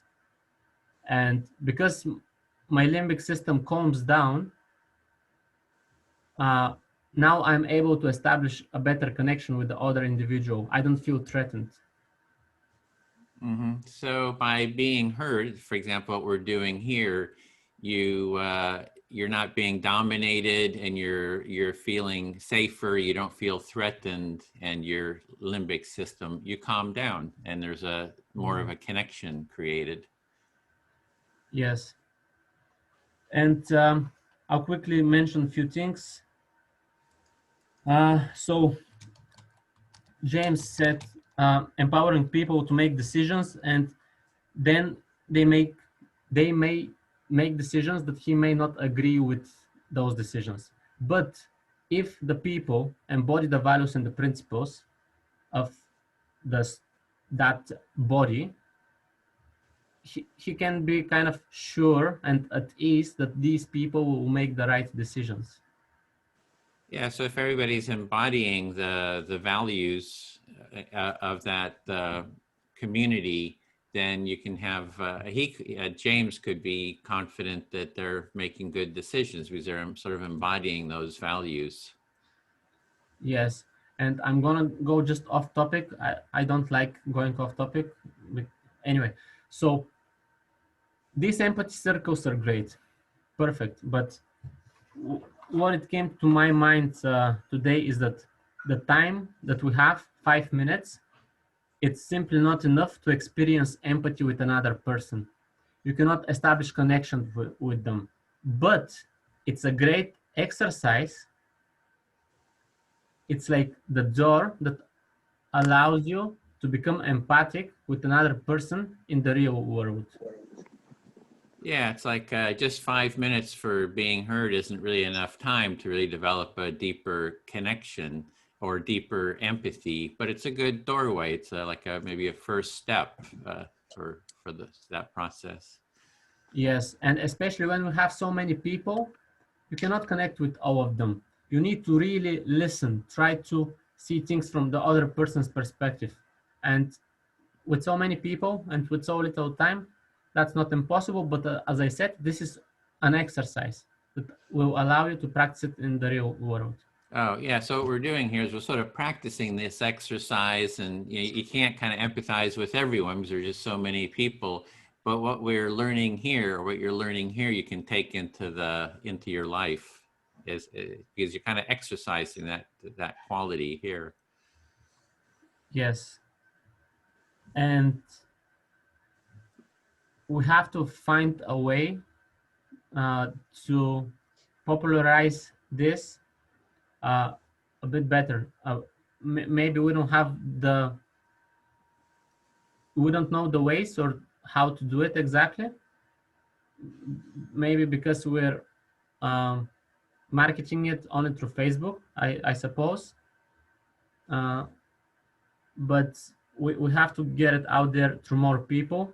And because my limbic system calms down, now I'm able to establish a better connection with the other individual. I don't feel threatened. Mm-hmm. So by being heard, for example, what we're doing here, you're not being dominated, and you're feeling safer. You don't feel threatened, and your limbic system, you calm down, and there's a more of a connection created. Yes. And I'll quickly mention a few things. So James said empowering people to make decisions, and then they may make decisions that he may not agree with those decisions. But if the people embody the values and the principles of that body, he can be kind of sure and at ease that these people will make the right decisions. Yeah, so if everybody's embodying the values of that community, then you can have James could be confident that they're making good decisions because they're sort of embodying those values. Yes, and I'm gonna go just off topic. I don't like going off topic, but anyway. So these empathy circles are great, perfect. But what it came to my mind today is that the time that we have, 5 minutes, it's simply not enough to experience empathy with another person. You cannot establish connection with them, but it's a great exercise. It's like the door that allows you to become empathic with another person in the real world. Yeah, it's like just 5 minutes for being heard isn't really enough time to really develop a deeper connection or deeper empathy, but it's a good doorway. It's like maybe a first step for that process. Yes, and especially when we have so many people, you cannot connect with all of them. You need to really listen, try to see things from the other person's perspective. And with so many people and with so little time, that's not impossible. But as I said, this is an exercise that will allow you to practice it in the real world. Oh, yeah. So what we're doing here is we're sort of practicing this exercise, and you can't kind of empathize with everyone because there's just so many people. But what we're learning here, or what you're learning here, you can take into your life, is because you're kind of exercising that quality here. Yes. And we have to find a way to popularize this a bit better. Maybe we don't know the ways or how to do it exactly. Maybe because we're marketing it only through Facebook, I suppose. But we have to get it out there to more people.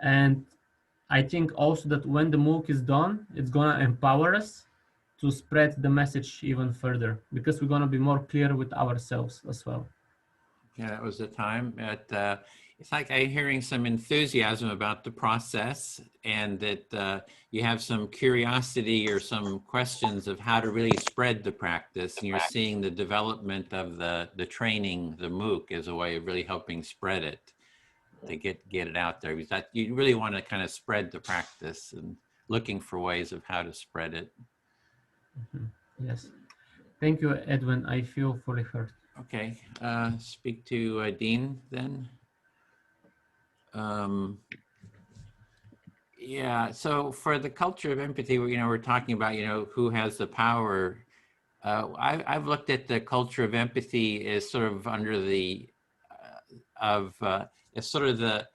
And I think also that when the MOOC is done, it's gonna empower us to spread the message even further, because we're gonna be more clear with ourselves as well. Yeah, that was the time. It's like I'm hearing some enthusiasm about the process, and that you have some curiosity or some questions of how to really spread the practice. And you're seeing the development of the training, the MOOC, as a way of really helping spread it, to get it out there. Because you really want to kind of spread the practice and looking for ways of how to spread it. Mm-hmm. Yes. Thank you, Edwin. I feel fully heard. Okay, speak to Dean then. Yeah, so for the culture of empathy, we're talking about, who has the power. I've looked at the culture of empathy as sort of under the, as sort of the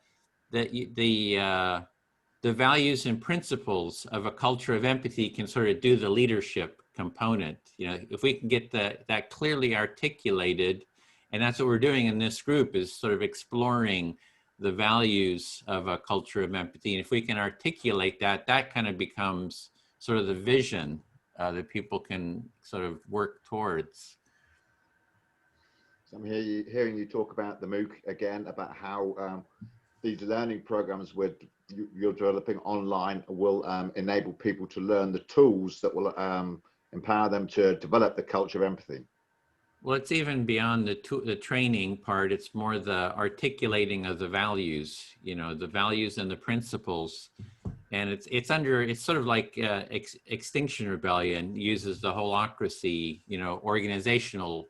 values and principles of a culture of empathy can sort of do the leadership component. If we can get that clearly articulated, and that's what we're doing in this group, is sort of exploring the values of a culture of empathy. And if we can articulate that kind of becomes sort of the vision that people can sort of work towards. So I'm hearing you talk about the MOOC again, about how these learning programs you're developing online will enable people to learn the tools that will empower them to develop the culture of empathy. Well, it's even beyond the training part. It's more the articulating of the values, the values and the principles. And it's sort of like Extinction Rebellion uses the holacracy, organizational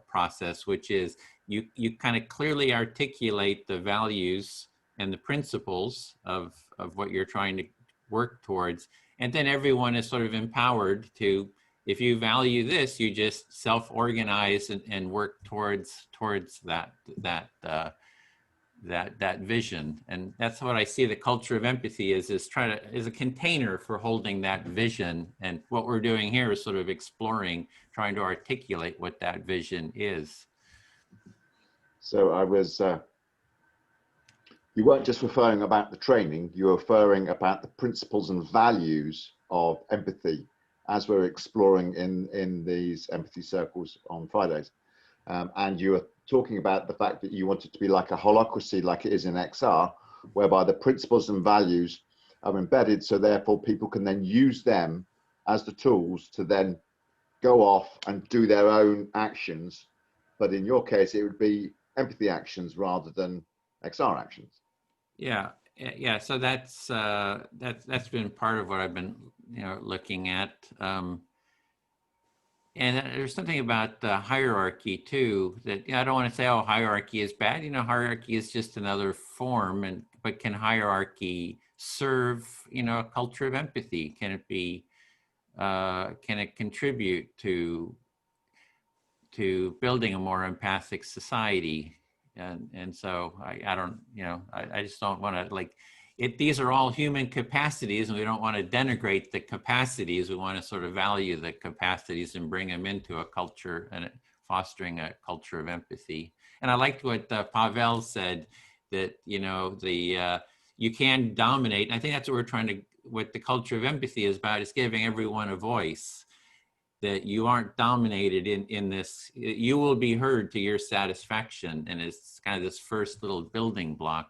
process, which is you kind of clearly articulate the values and the principles of what you're trying to work towards. And then everyone is sort of empowered to, if you value this, you just self-organize and work towards that vision. And that's what I see the culture of empathy is a container for holding that vision. And what we're doing here is sort of exploring, trying to articulate what that vision is. So I was, you weren't just referring about the training, you were referring about the principles and values of empathy as we're exploring in these empathy circles on Fridays. And you were talking about the fact that you want it to be like a holacracy, like it is in XR, whereby the principles and values are embedded, so therefore people can then use them as the tools to then go off and do their own actions. But in your case, it would be empathy actions rather than XR actions. Yeah, yeah. So that's been part of what I've been looking at. And there's something about the hierarchy too, that I don't want to say, oh, hierarchy is bad. Hierarchy is just another form, but can hierarchy serve, a culture of empathy? Can it be, can it contribute to building a more empathic society? And so I don't, I just don't want to these are all human capacities, and we don't want to denigrate the capacities. We want to sort of value the capacities and bring them into a culture and fostering a culture of empathy. And I liked what Pavel said, that, you can dominate. And I think that's what the culture of empathy is about, is giving everyone a voice, that you aren't dominated in this, you will be heard to your satisfaction. And it's kind of this first little building block.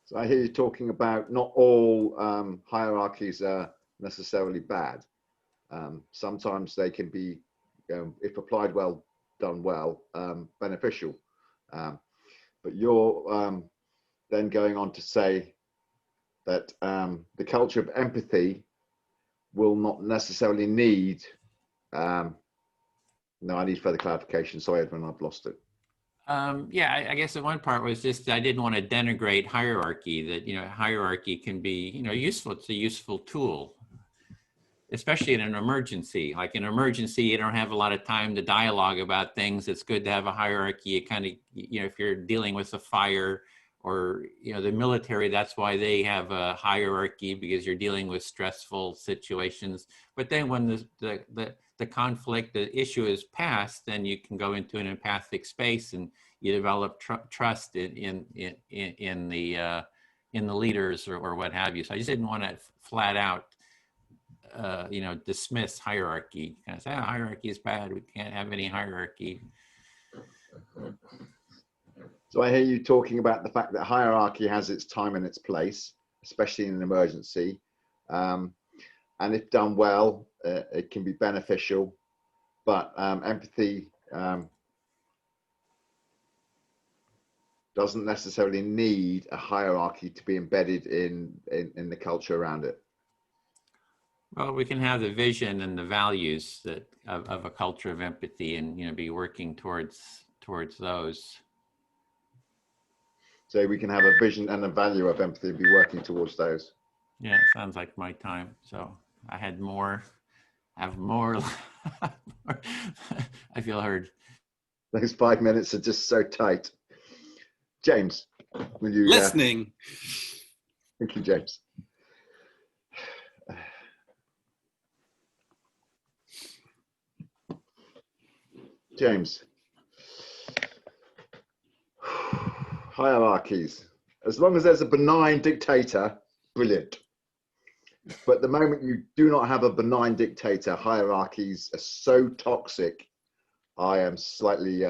So I hear you talking about not all hierarchies are necessarily bad. Sometimes they can be, if applied well, done well, beneficial. But you're then going on to say that the culture of empathy will not necessarily need, no, I need further clarification. Sorry, Edwin, I've lost it. Yeah, I guess the one part was just, I didn't want to denigrate hierarchy, that, hierarchy can be, useful. It's a useful tool, especially in an emergency. Like in an emergency, you don't have a lot of time to dialogue about things. It's good to have a hierarchy. You kind of, if you're dealing with a fire or, the military, that's why they have a hierarchy, because you're dealing with stressful situations. But then when the conflict, the issue is passed, then you can go into an empathic space and you develop trust in the leaders or what have you. So I just didn't want to flat out, dismiss hierarchy. Kind of say, hierarchy is bad. We can't have any hierarchy. So I hear you talking about the fact that hierarchy has its time and its place, especially in an emergency. And if done well, it can be beneficial, but empathy doesn't necessarily need a hierarchy to be embedded in the culture around it. Well, we can have the vision and the values that of a culture of empathy, and be working towards those. So we can have a vision and a value of empathy and be working towards those. Yeah, sounds like my time. So I had more, have more. I feel heard. Those 5 minutes are just so tight. James, will you? Listening. Thank you, James. James. Hierarchies. As long as there's a benign dictator, brilliant. But the moment you do not have a benign dictator, hierarchies are so toxic. I am slightly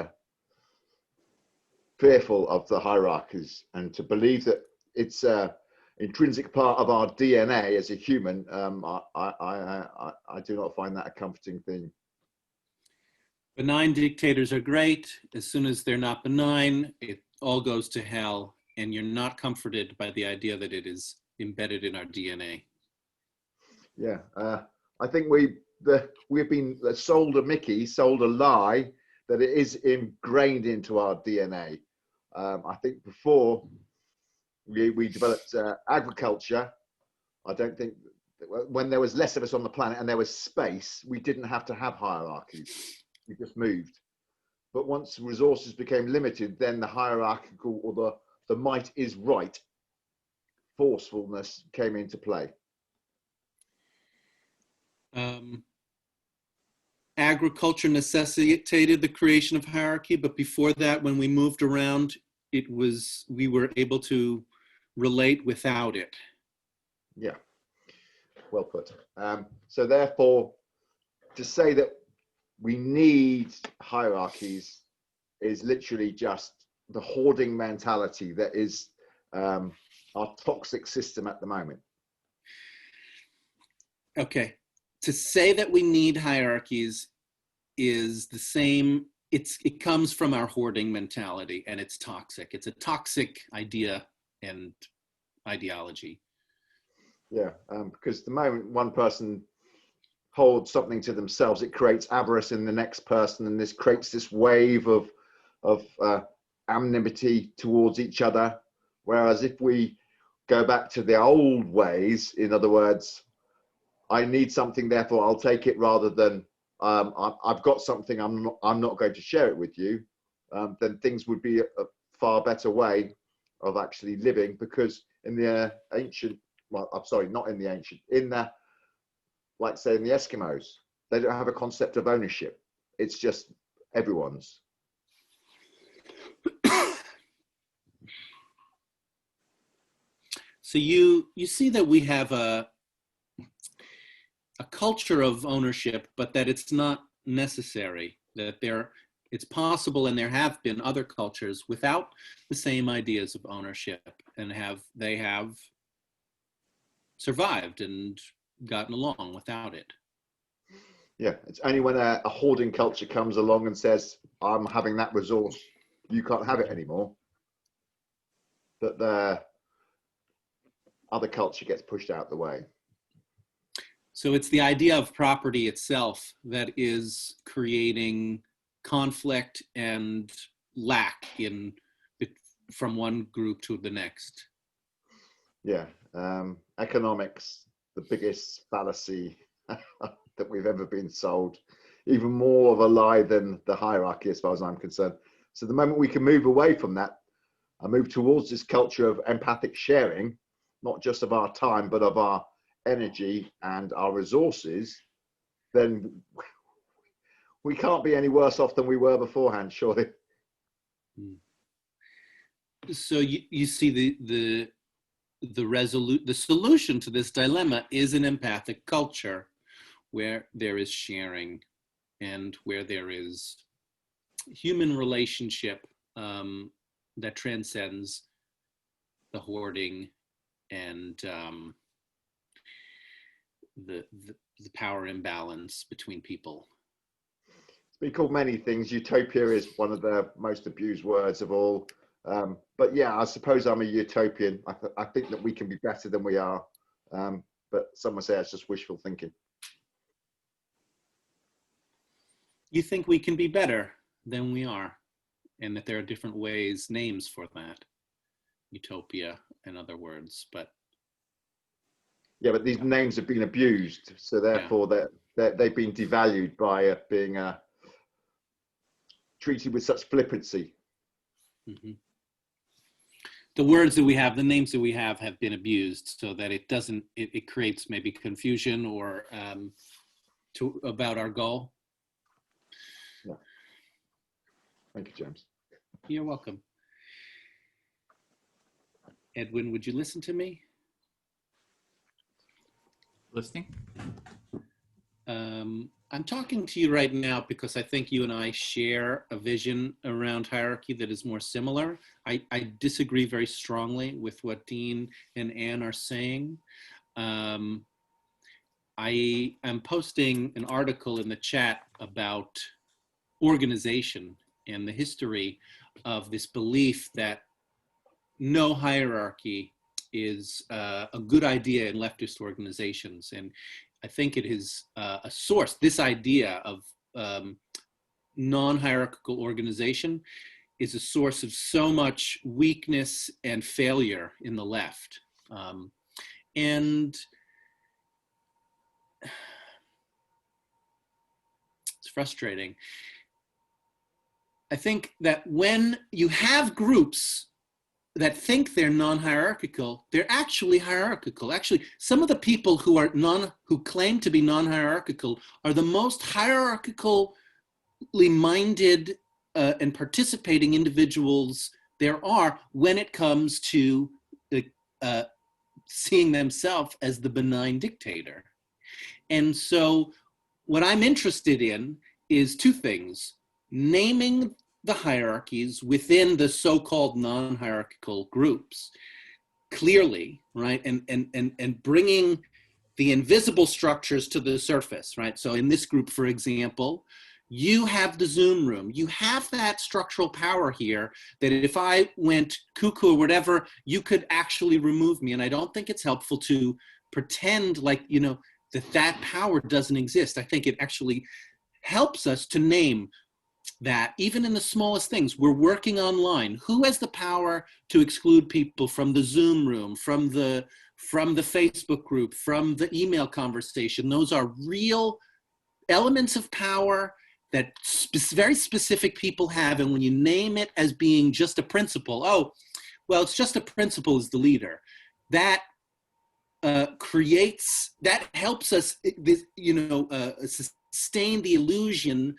fearful of the hierarchies, and to believe that it's an intrinsic part of our DNA as a human, I do not find that a comforting thing. Benign dictators are great. As soon as they're not benign, it all goes to hell, and you're not comforted by the idea that it is embedded in our DNA. Yeah, I think we've been sold a Mickey, sold a lie that it is ingrained into our DNA. I think before we developed agriculture, I don't think when there was less of us on the planet and there was space, we didn't have to have hierarchies. We just moved. But once resources became limited, then the hierarchical or the might is right forcefulness came into play. Agriculture necessitated the creation of hierarchy, but before that, when we moved around, we were able to relate without it. Yeah, well put. So therefore, to say that we need hierarchies is literally just the hoarding mentality that is our toxic system at the moment. Okay, to say that we need hierarchies is the same. It comes from our hoarding mentality, and it's toxic. It's a toxic idea and ideology. Yeah, because the moment one person holds something to themselves, it creates avarice in the next person, and this creates this wave of anonymity towards each other. Whereas if we go back to the old ways, in other words, I need something, therefore I'll take it, rather than I've got something, I'm not going to share it with you, then things would be a far better way of actually living. Because in the ancient, well, I'm sorry, not in the ancient, in the, like say in the Eskimos, they don't have a concept of ownership. It's just everyone's. So you see that we have a culture of ownership, but that it's not necessary, that it's possible, and there have been other cultures without the same ideas of ownership, and they have survived and gotten along without it. Yeah, it's only when a hoarding culture comes along and says, I'm having that resource, you can't have it anymore, that the other culture gets pushed out the way. So it's the idea of property itself that is creating conflict and lack from one group to the next. Yeah, economics, the biggest fallacy that we've ever been sold, even more of a lie than the hierarchy as far as I'm concerned. So the moment we can move away from that and move towards this culture of empathic sharing, not just of our time, but of our energy and our resources, then we can't be any worse off than we were beforehand, surely. So you see the solution to this dilemma is an empathic culture where there is sharing and where there is human relationship that transcends the hoarding and the power imbalance between people. It's been called many things. Utopia is one of the most abused words of all. But yeah, I suppose I'm a utopian. I think that we can be better than we are. But some would say it's just wishful thinking. You think we can be better than we are, and that there are different ways, names for that. Utopia, in other words, but yeah, but these names have been abused, so therefore they've been devalued by being treated with such flippancy. Mm-hmm. The words that we have, the names that we have been abused, so that it creates maybe confusion or about our goal. Yeah. Thank you, James. You're welcome. Edwin, would you listen to me? Listening. I'm talking to you right now because I think you and I share a vision around hierarchy that is more similar. I disagree very strongly with what Dean and Anne are saying. I am posting an article in the chat about organization and the history of this belief that no hierarchy is a good idea in leftist organizations. And I think it is a source, this idea of non-hierarchical organization is a source of so much weakness and failure in the left. And it's frustrating. I think that when you have groups that think they're non-hierarchical, they're actually hierarchical. Actually, some of the people who claim to be non-hierarchical are the most hierarchically minded and participating individuals there are when it comes to seeing themselves as the benign dictator. And so what I'm interested in is two things: naming the hierarchies within the so-called non-hierarchical groups clearly, right? And bringing the invisible structures to the surface, right? So in this group, for example, you have the Zoom room. You have that structural power here that if I went cuckoo or whatever, you could actually remove me. And I don't think it's helpful to pretend like, you know, that power doesn't exist. I think it actually helps us to name that even in the smallest things. We're working online. Who has the power to exclude people from the Zoom room, from the Facebook group, from the email conversation? Those are real elements of power that very specific people have. And when you name it as being just a principle, oh, well, it's just a principle as the leader, that helps us, sustain the illusion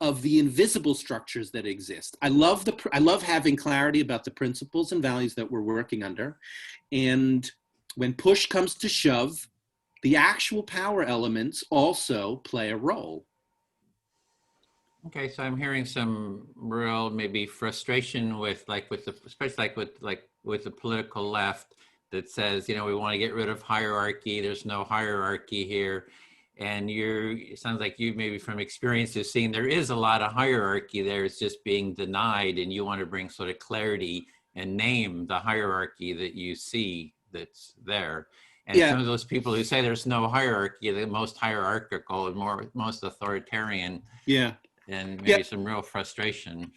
of the invisible structures that exist. I love having clarity about the principles and values that we're working under. And when push comes to shove, the actual power elements also play a role. Okay, so I'm hearing some real maybe frustration with especially with the political left that says, you know, we want to get rid of hierarchy. There's no hierarchy here. And it sounds like you maybe from experience have seen there is a lot of hierarchy there. It's just being denied, and you want to bring sort of clarity and name the hierarchy that you see that's there. And Yeah. some of those people who say there's no hierarchy, the most hierarchical and most authoritarian. Yeah. And maybe feeling some real frustration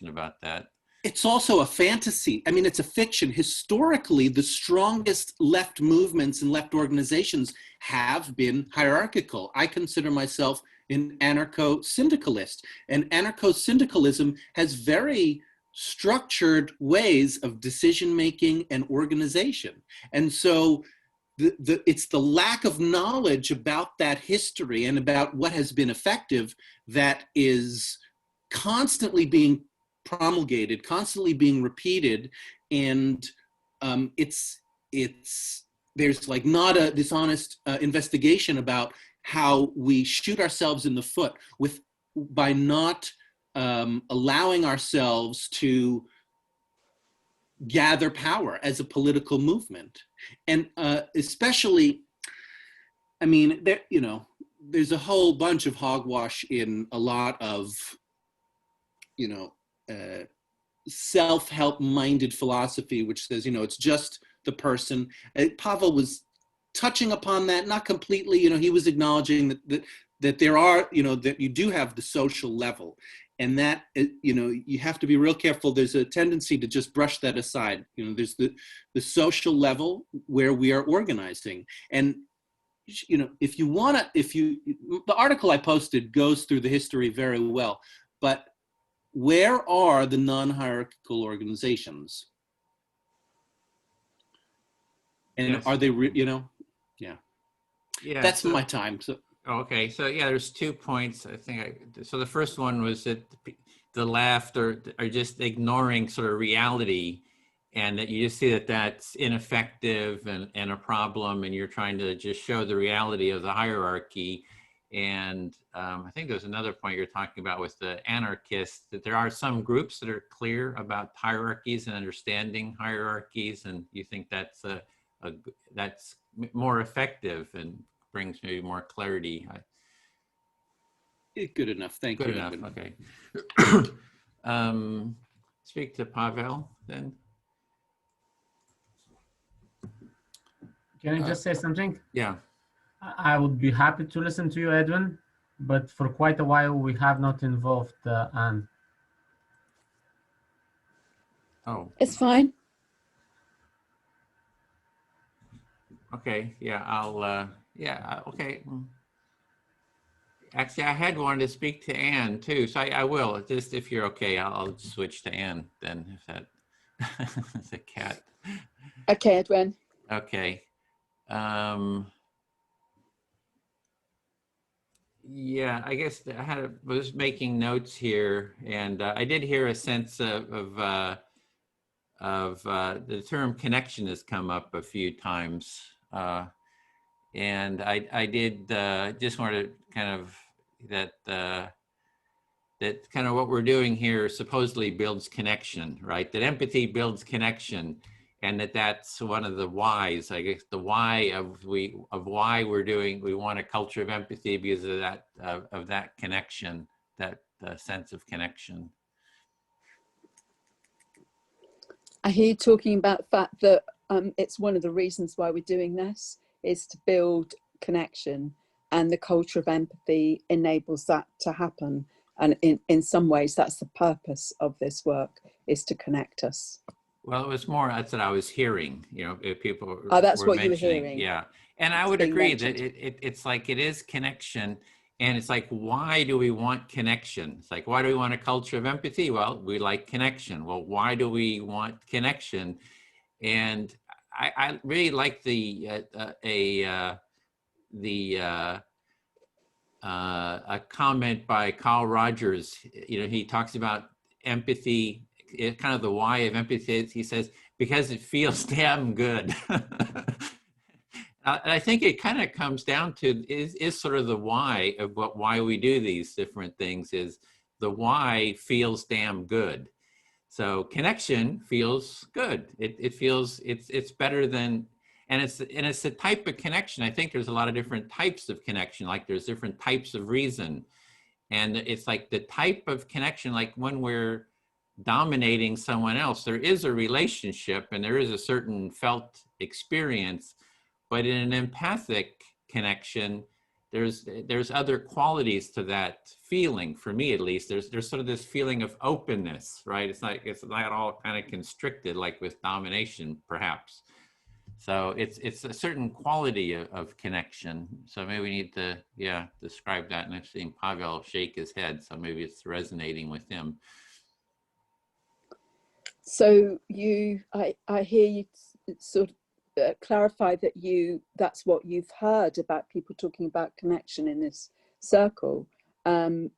about that. It's also a fantasy. I mean, it's a fiction. Historically, the strongest left movements and left organizations have been hierarchical. I consider myself an anarcho-syndicalist, and anarcho-syndicalism has very structured ways of decision-making and organization. And so it's the lack of knowledge about that history and about what has been effective that is constantly being promulgated, constantly being repeated, and there's like not a dishonest investigation about how we shoot ourselves in the foot by not allowing ourselves to gather power as a political movement. And especially, I mean, there's a whole bunch of hogwash in a lot of, self-help minded philosophy, which says, it's just the person. Pavel was touching upon that, not completely. He was acknowledging that there are, that you do have the social level, and that, you have to be real careful. There's a tendency to just brush that aside. There's the social level where we are organizing. And, if you want to, the article I posted goes through the history very well, but where are the non-hierarchical organizations? And yes. Are they, yeah. That's so, my time. So. Okay, so yeah, there's 2 points. I think so the first one was that the left are just ignoring sort of reality, and that you just see that that's ineffective and a problem, and you're trying to just show the reality of the hierarchy. And I think there's another point you're talking about with the anarchists, that there are some groups that are clear about hierarchies and understanding hierarchies, and you think that's that's more effective and brings maybe more clarity. Good enough. Thank you. Good enough. Okay. Speak to Pavel then. Can I just say something? Yeah. I would be happy to listen to you, Edwin, but for quite a while we have not involved Anne. Oh. It's fine. Okay, yeah, okay. Actually, I had wanted to speak to Anne too, so I will. Just if you're okay, I'll switch to Anne then. If that it's a cat. Okay, Edwin. Okay. Yeah, I guess was making notes here, and I did hear a sense of the term connection has come up a few times. And I did just want to kind of that kind of what we're doing here supposedly builds connection, right? That empathy builds connection, and that's one of the whys. I guess the why of why we want a culture of empathy because of that connection, that sense of connection. I hear you talking about the fact that it's one of the reasons why we're doing this is to build connection, and the culture of empathy enables that to happen. And in some ways, that's the purpose of this work, is to connect us. Well, it was more, that's what I was hearing, if people that's were what you were mentioning. hearing. Yeah. And I would agree that it's like, it is connection. And it's like, why do we want connection? It's like, why do we want a culture of empathy? Well, we like connection. Well, why do we want connection? And I really like a comment by Carl Rogers. He talks about empathy, kind of the why of empathy. He says, because it feels damn good. I think it kind of comes down to is sort of the why of why we do these different things. Is the why feels damn good. So connection feels good. It feels it's better than, and it's the type of connection. I think there's a lot of different types of connection. Like there's different types of reason, and it's like the type of connection. Like when we're dominating someone else, there is a relationship and there is a certain felt experience, but in an empathic connection, there's other qualities to that feeling. For me, at least, there's sort of this feeling of openness, right? It's not all kind of constricted like with domination, perhaps. So it's a certain quality of connection. So maybe we need to, describe that. And I've seen Pavel shake his head, so maybe it's resonating with him. So I hear you sort of clarify that that's what you've heard about people talking about connection in this circle, and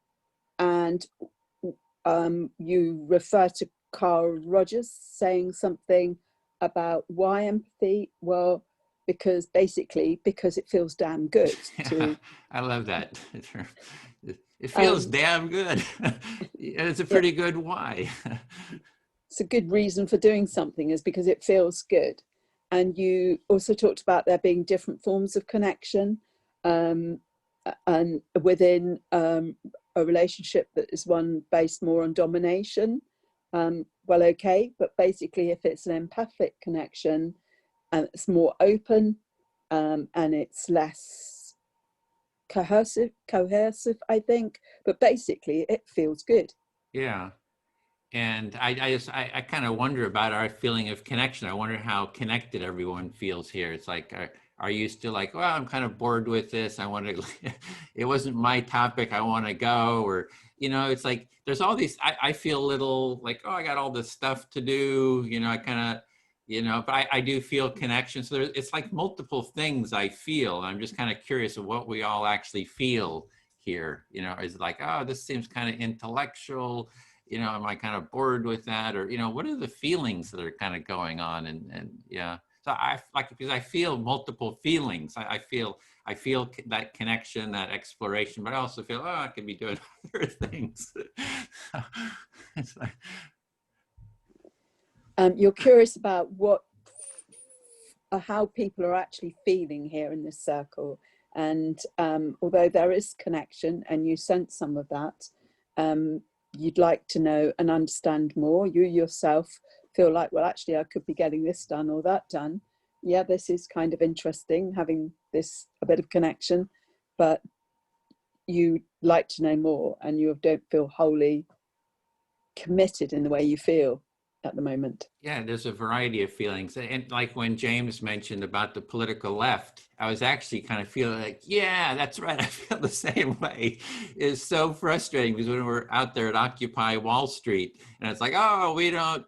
you refer to Carl Rogers saying something about why empathy. Well, because it feels damn good. I love that. It feels damn good. It's a pretty good why. It's a good reason for doing something, is because it feels good. And you also talked about there being different forms of connection, and within a relationship that is one based more on domination. Well, okay, but basically if it's an empathic connection and it's more open, and it's less coercive, I think, but basically it feels good. Yeah. And I kind of wonder about our feeling of connection. I wonder how connected everyone feels here. It's like, are you still like, well, I'm kind of bored with this. I want to, it wasn't my topic. I want to go. Or, it's like, there's all these, I feel a little like, oh, I got all this stuff to do. I kind of, but I do feel connection. So it's like multiple things I feel. I'm just kind of curious of what we all actually feel here. Is it like, oh, this seems kind of intellectual? Am I kind of bored with that? Or, what are the feelings that are kind of going on? And yeah, so I like, because I feel multiple feelings. I feel that connection, that exploration, but I also feel, oh, I could be doing other things. It's like, you're curious about how people are actually feeling here in this circle. And although there is connection and you sense some of that, you'd like to know and understand more. You yourself feel like, well, actually, I could be getting this done or that done. Yeah, this is kind of interesting, having a bit of connection, but you like to know more and you don't feel wholly committed in the way you feel. at the moment? Yeah, there's a variety of feelings. And like when James mentioned about the political left, I was actually kind of feeling like, yeah, that's right. I feel the same way. It's so frustrating because when we're out there at Occupy Wall Street and it's like, oh, we don't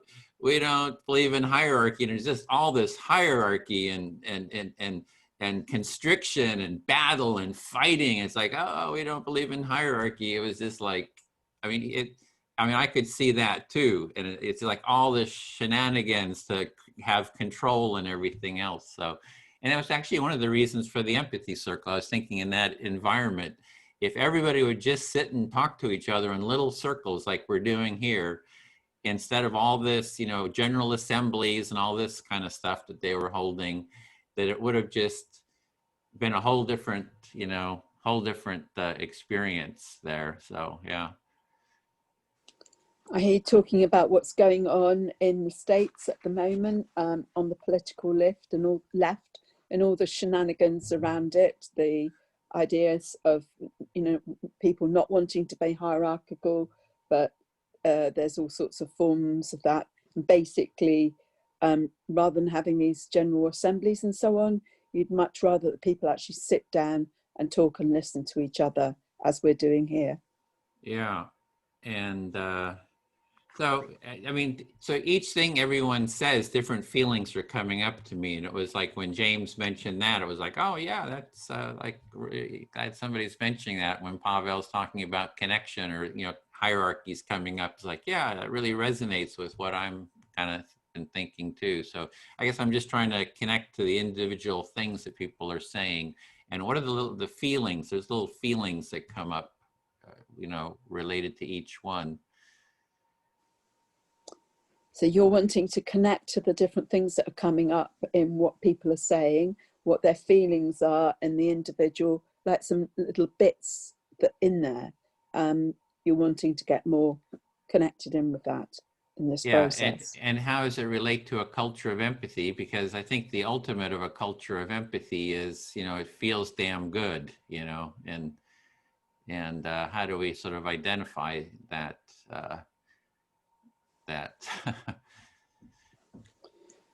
believe in hierarchy. And there's just all this hierarchy and constriction and battle and fighting. It's like, oh, we don't believe in hierarchy. It was just like, I mean, I could see that too. And it's like all this shenanigans to have control and everything else. So, and that was actually one of the reasons for the empathy circle. I was thinking in that environment, if everybody would just sit and talk to each other in little circles like we're doing here, instead of all this, general assemblies and all this kind of stuff that they were holding, that it would have just been a whole different, experience there. So, yeah. I hear you talking about what's going on in the States at the moment, on the political left and all the shenanigans around it, the ideas of, people not wanting to be hierarchical, but there's all sorts of forms of that. Basically, rather than having these general assemblies and so on, you'd much rather that people actually sit down and talk and listen to each other as we're doing here. Yeah. And so, I mean, so each thing everyone says, different feelings are coming up to me. And it was like when James mentioned that, it was like, oh yeah, that's like, glad somebody's mentioning that. When Pavel's talking about connection or, hierarchies coming up, it's like, yeah, that really resonates with what I'm kind of been thinking too. So I guess I'm just trying to connect to the individual things that people are saying. And what are the feelings? There's little feelings that come up, related to each one. So you're wanting to connect to the different things that are coming up in what people are saying, what their feelings are in the individual, like some little bits that in there. You're wanting to get more connected in with that in this process. And how does it relate to a culture of empathy? Because I think the ultimate of a culture of empathy is, it feels damn good, and how do we sort of identify that?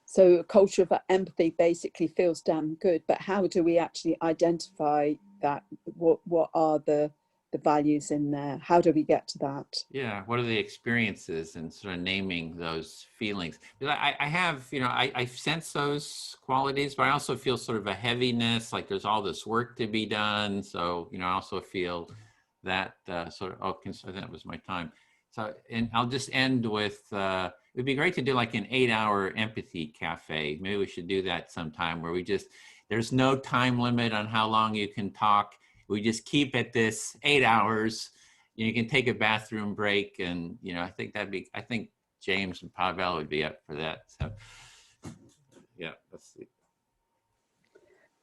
So a culture of empathy basically feels damn good, but how do we actually identify that? What are the values in there? How do we get to that? Yeah, what are the experiences and sort of naming those feelings? Because I have, I sense those qualities, but I also feel sort of a heaviness, like there's all this work to be done. So, I also feel that sort of, I think that was my time. So, and I'll just end with, it'd be great to do like an 8-hour empathy cafe. Maybe we should do that sometime where there's no time limit on how long you can talk. We just keep at this 8 hours. You can take a bathroom break, and I think James and Pavel would be up for that. So, yeah, let's see.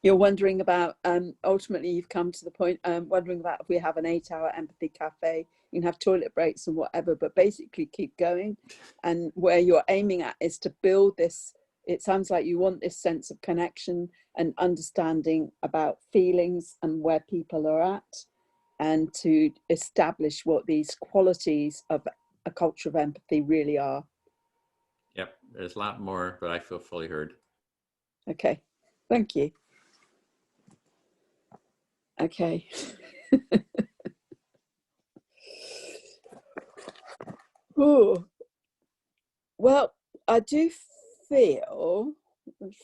You're wondering about, ultimately you've come to the point, wondering about if we have an 8-hour empathy cafe, you can have toilet breaks and whatever, but basically keep going. And where you're aiming at is to build this, it sounds like you want this sense of connection and understanding about feelings and where people are at, and to establish what these qualities of a culture of empathy really are. Yep, there's a lot more, but I feel fully heard. Okay, thank you. Okay. Oh, well, I do feel,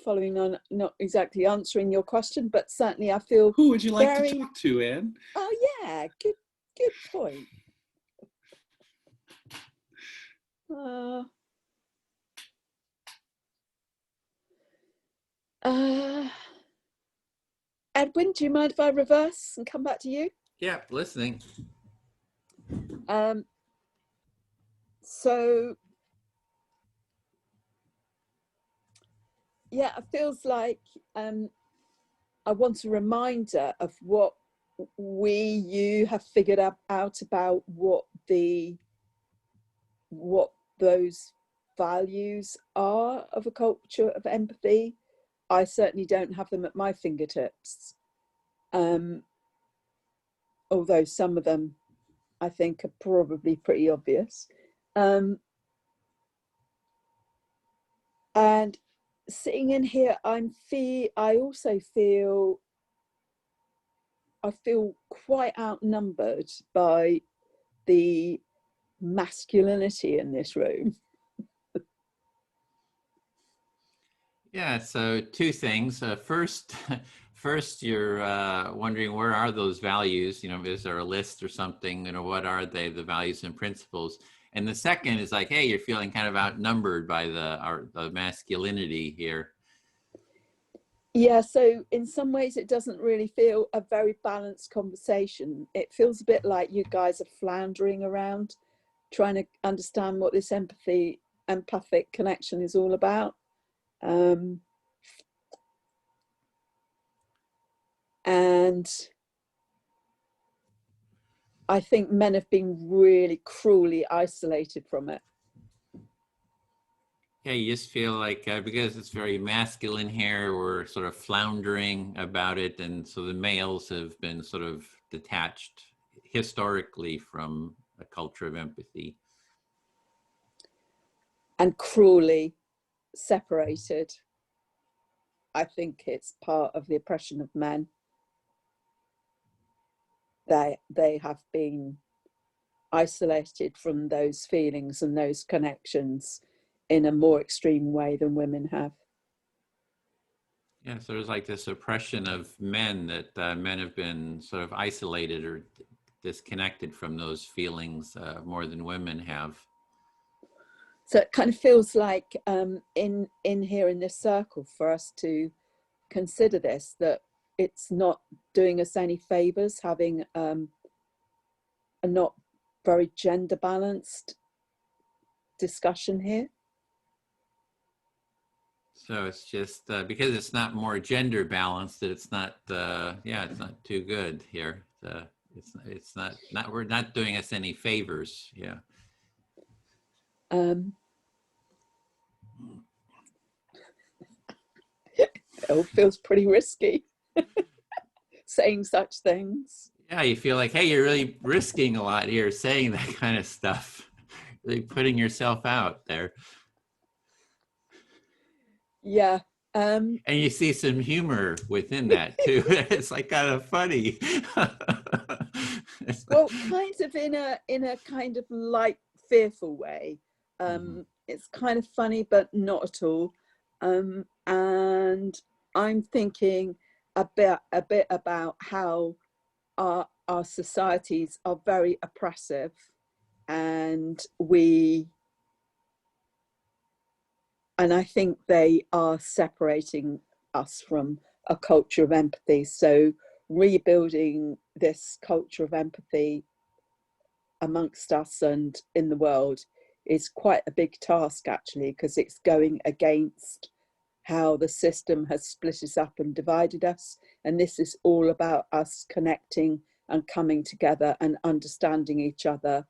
following on, not exactly answering your question, but certainly I feel. Who would you like to talk to, Anne? Oh yeah, good point. Edwin, do you mind if I reverse and come back to you? Yeah, listening. So, yeah, it feels like I want a reminder of what you have figured out about what those values are of a culture of empathy. I certainly don't have them at my fingertips. Although some of them I think are probably pretty obvious. And sitting in here, I feel quite outnumbered by the masculinity in this room. Yeah, so two things. First, you're wondering where are those values? You know, is there a list or something? You know, what are they, the values and principles? And the second is like, hey, you're feeling kind of outnumbered by the masculinity here. Yeah, so in some ways it doesn't really feel a very balanced conversation. It feels a bit like you guys are floundering around trying to understand what this empathic connection is all about. And I think men have been really cruelly isolated from it. Yeah, you just feel like because it's very masculine here, we're sort of floundering about it. And so the males have been sort of detached historically from a culture of empathy. And cruelly separated. I think it's part of the oppression of men. They have been isolated from those feelings and those connections in a more extreme way than women have. Yeah, so there's like this oppression of men that men have been sort of isolated or disconnected from those feelings more than women have. So it kind of feels like in here in this circle for us to consider this, that it's not doing us any favors having a not very gender balanced discussion here. So it's just because it's not more gender balanced that it's not it's not too good here. It's not we're not doing us any favors. Yeah. It all feels pretty risky saying such things. Yeah, you feel like, hey, you're really risking a lot here saying that kind of stuff. Really putting yourself out there. Yeah. And you see some humor within that too. It's like kind of funny. Well, kind of in a kind of light, fearful way. It's kind of funny, but not at all. And I'm thinking a bit about how our societies are very oppressive, and I think they are separating us from a culture of empathy. So rebuilding this culture of empathy amongst us and in the world is quite a big task, actually, because it's going against how the system has split us up and divided us. And this is all about us connecting and coming together and understanding each other,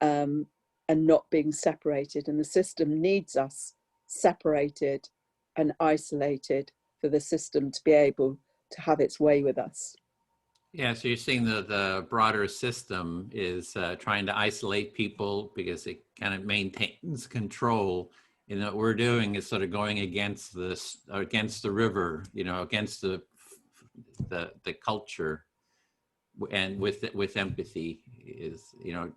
and not being separated. And the system needs us separated and isolated for the system to be able to have its way with us. Yeah, so you're seeing the broader system is trying to isolate people because it kind of maintains control. And what we're doing is sort of going against the river, you know, against the culture, and with empathy is, you know,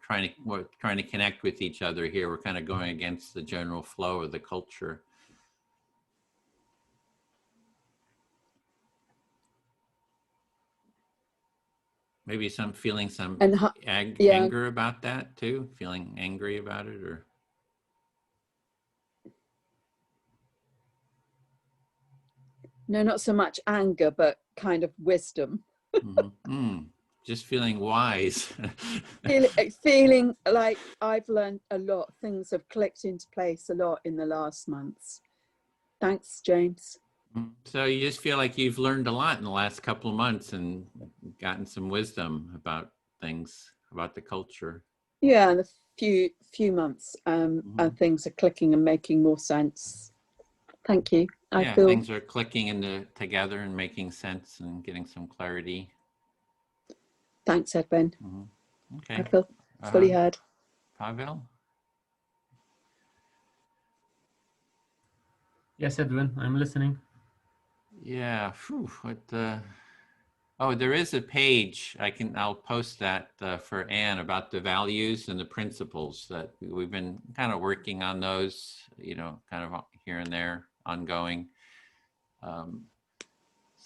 we're trying to connect with each other here. We're kind of going against the general flow of the culture. Maybe feeling some anger about that too, feeling angry about it, or. No, not so much anger, but kind of wisdom. Just feeling wise. feeling like I've learned a lot. Things have clicked into place a lot in the last months. Thanks, James. So you just feel like you've learned a lot in the last couple of months and gotten some wisdom about things, about the culture. Yeah, in a few months, and things are clicking and making more sense. Thank you. I feel things are clicking together and making sense and getting some clarity. Thanks, Edwin. Okay. I feel fully heard. Pavel? Yes, Edwin, I'm listening. Yeah. Whew, oh, there is a page. I'll post that for Anne about the values and the principles that we've been kind of working on those, kind of here and there, ongoing.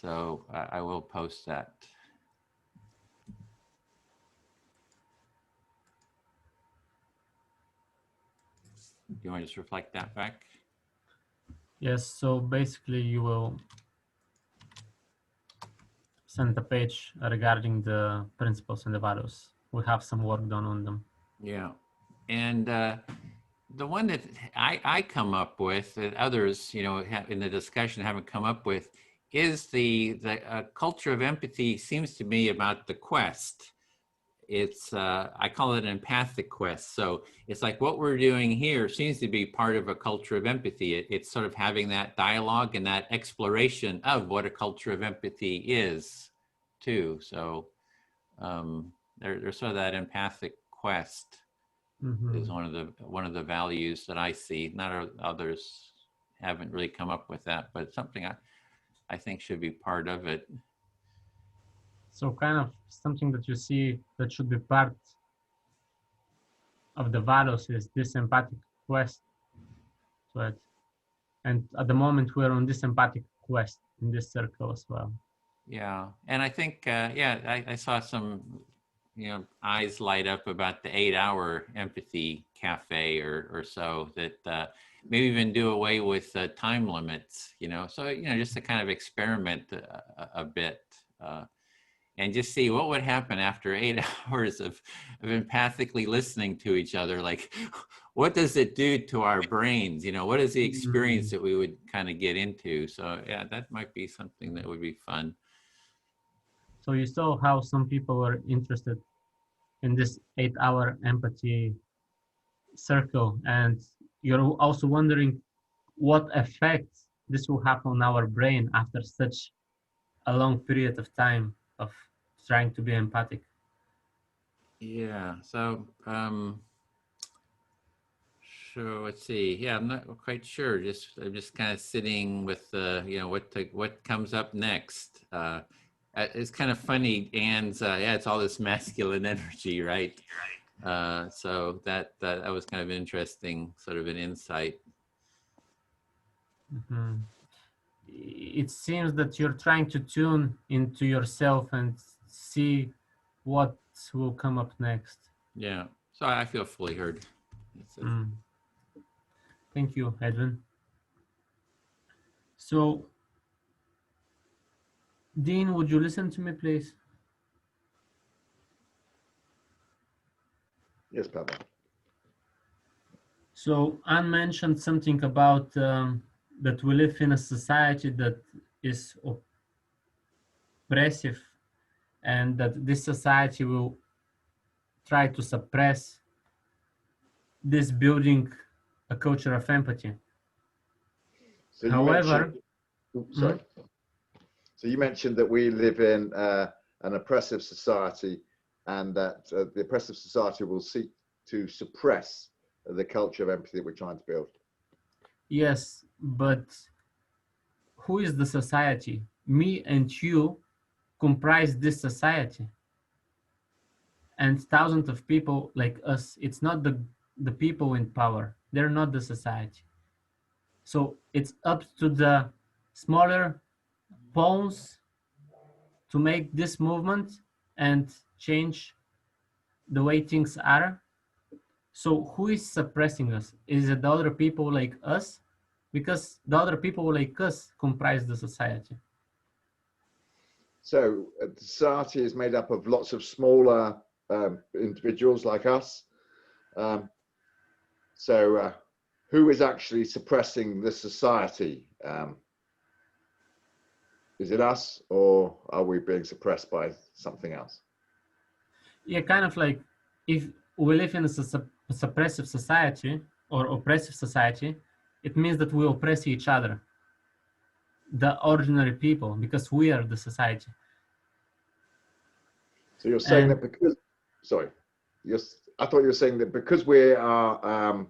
So I will post that. Do you want to just reflect that back? Yes, so basically you will send a page regarding the principles and the values. We have some work done on them. Yeah. And the one that I come up with that others, in the discussion haven't come up with is the culture of empathy seems to me about the quest. It's I call it an empathic quest. So it's like what we're doing here seems to be part of a culture of empathy. It's sort of having that dialogue and that exploration of what a culture of empathy is too. So there's sort of that empathic quest is one of the values that I see. Not others haven't really come up with that, but it's something I think should be part of it. So kind of something that you see that should be part of the values is this empathic quest to it. And at the moment we're on this empathic quest in this circle as well. Yeah, and I think I saw some eyes light up about the 8-hour empathy cafe or so that maybe even do away with time limits, so just to kind of experiment a bit and just see what would happen after 8 hours of empathically listening to each other. Like, what does it do to our brains? What is the experience that we would kind of get into? So yeah, that might be something that would be fun. So you saw how some people were interested in this 8-hour empathy circle, and you're also wondering what effect this will have on our brain after such a long period of time of trying to be empathic. Yeah, so so let's see. Yeah, I'm not quite sure. I'm just kind of sitting with what comes up next. It's kind of funny. Anne's it's all this masculine energy, right? So that was kind of interesting, sort of an insight. It seems that you're trying to tune into yourself and see what will come up next. Yeah, so I feel fully heard. Thank you, Edwin. So, Dean, would you listen to me, please? Yes, Pablo. So, Anne mentioned something about that we live in a society that is oppressive, and that this society will try to suppress this building a culture of empathy. So However, sorry. So you mentioned that we live in an oppressive society, and that the oppressive society will seek to suppress the culture of empathy that we're trying to build. Yes, but who is the society? Me and you comprise this society. And thousands of people like us, it's not the people in power. They're not the society. So it's up to the smaller pawns to make this movement and change the way things are. So who is suppressing us? Is it the other people like us? Because the other people like us comprise the society. So the society is made up of lots of smaller individuals like us. So who is actually suppressing the society? Is it us, or are we being suppressed by something else? Yeah, kind of like if we live in a suppressive society or oppressive society, it means that we oppress each other, the ordinary people, because we are the society. So you're saying that because, sorry, I thought you were saying that because we are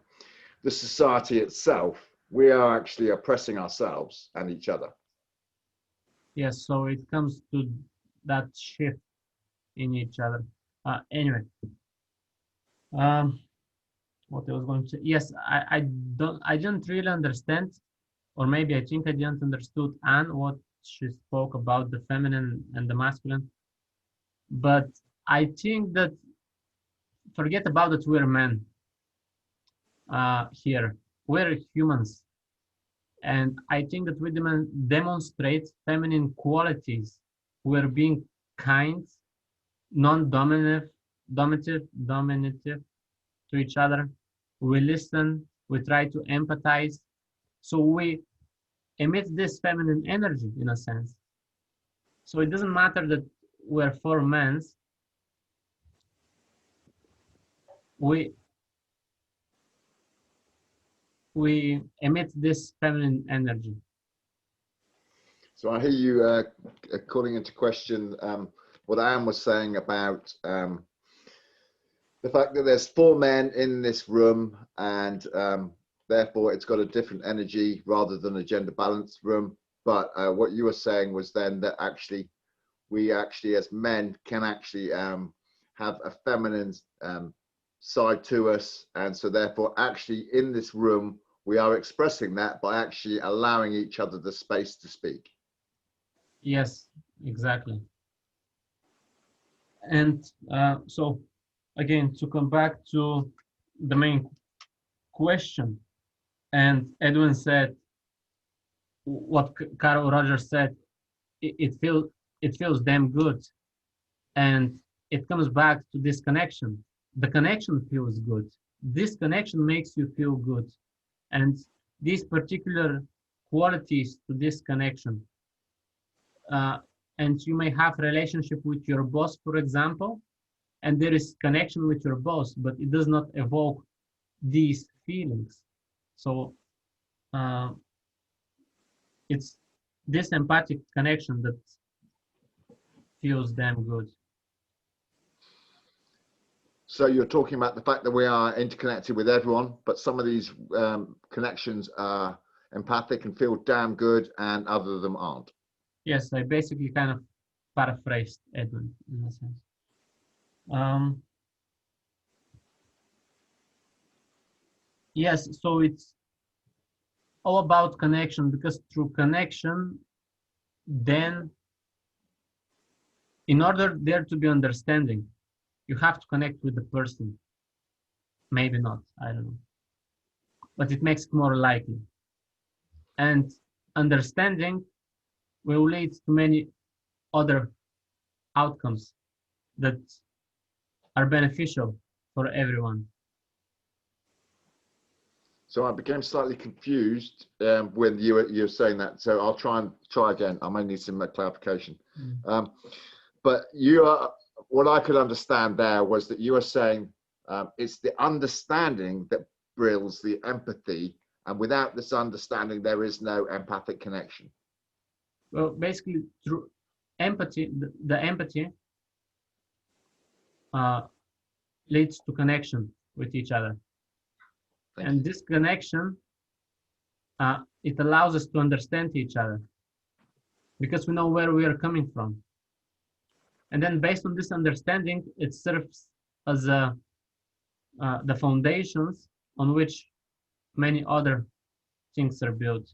the society itself, we are actually oppressing ourselves and each other. Yes, so it comes to that shift in each other. Anyway, what I was going to say, yes, I didn't really understand, or maybe I think I didn't understood Anne what she spoke about the feminine and the masculine. But I think that forget about that we're men here. We're humans. And I think that we demonstrate feminine qualities. We're being kind, non-dominative, dominative to each other. We listen, we try to empathize. So we emit this feminine energy in a sense. So it doesn't matter that we're four men. We emit this feminine energy. So I hear you calling into question what Anne was saying about the fact that there's four men in this room, and therefore it's got a different energy rather than a gender balanced room. But what you were saying was then that actually we actually as men can actually have a feminine side to us, and so therefore actually in this room we are expressing that by actually allowing each other the space to speak. Yes, exactly. And so again, to come back to the main question, and Edwin said what Carol Rogers said, it feels damn good, and it comes back to this connection. The connection feels good. This connection makes you feel good, and these particular qualities to this connection. And you may have relationship with your boss, for example, and there is connection with your boss, but it does not evoke these feelings. So it's this empathic connection that feels damn good. So you're talking about the fact that we are interconnected with everyone, but some of these connections are empathic and feel damn good, and other of them aren't. Yes, I basically kind of paraphrased Edwin in a sense. Yes, so it's all about connection, because through connection, then in order there to be understanding, you have to connect with the person. Maybe not, I don't know. But it makes it more likely. And understanding will lead to many other outcomes that are beneficial for everyone. So I became slightly confused when you were saying that. So I'll try again. I may need some clarification. But what I could understand there was that you were saying it's the understanding that builds the empathy, and without this understanding, there is no empathic connection. Well, basically, through empathy, the empathy leads to connection with each other. And this connection, it allows us to understand each other because we know where we are coming from. And then based on this understanding, it serves as the foundations on which many other things are built.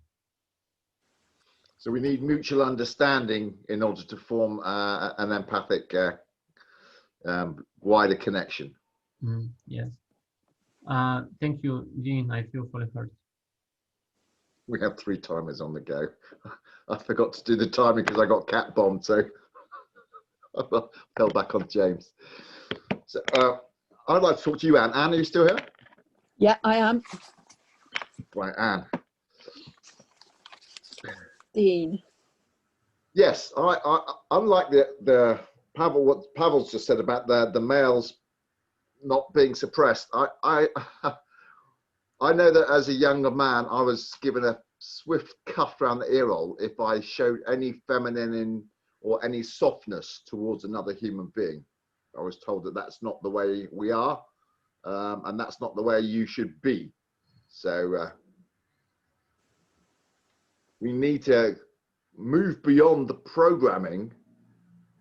So we need mutual understanding in order to form an empathic wider connection. Yes. Thank you, Dean. I feel fully heard. We have 3 timers on the go. I forgot to do the timing because I got cat bombed, so I fell back on James. So I'd like to talk to you, Anne. Anne, are you still here? Yeah, I am. Right, Anne. Dean. Yes, I unlike what Pavel's just said about the males not being suppressed. I know that as a younger man, I was given a swift cuff around the ear hole if I showed any feminine or any softness towards another human being. I was told that that's not the way we are, and that's not the way you should be. So We need to move beyond the programming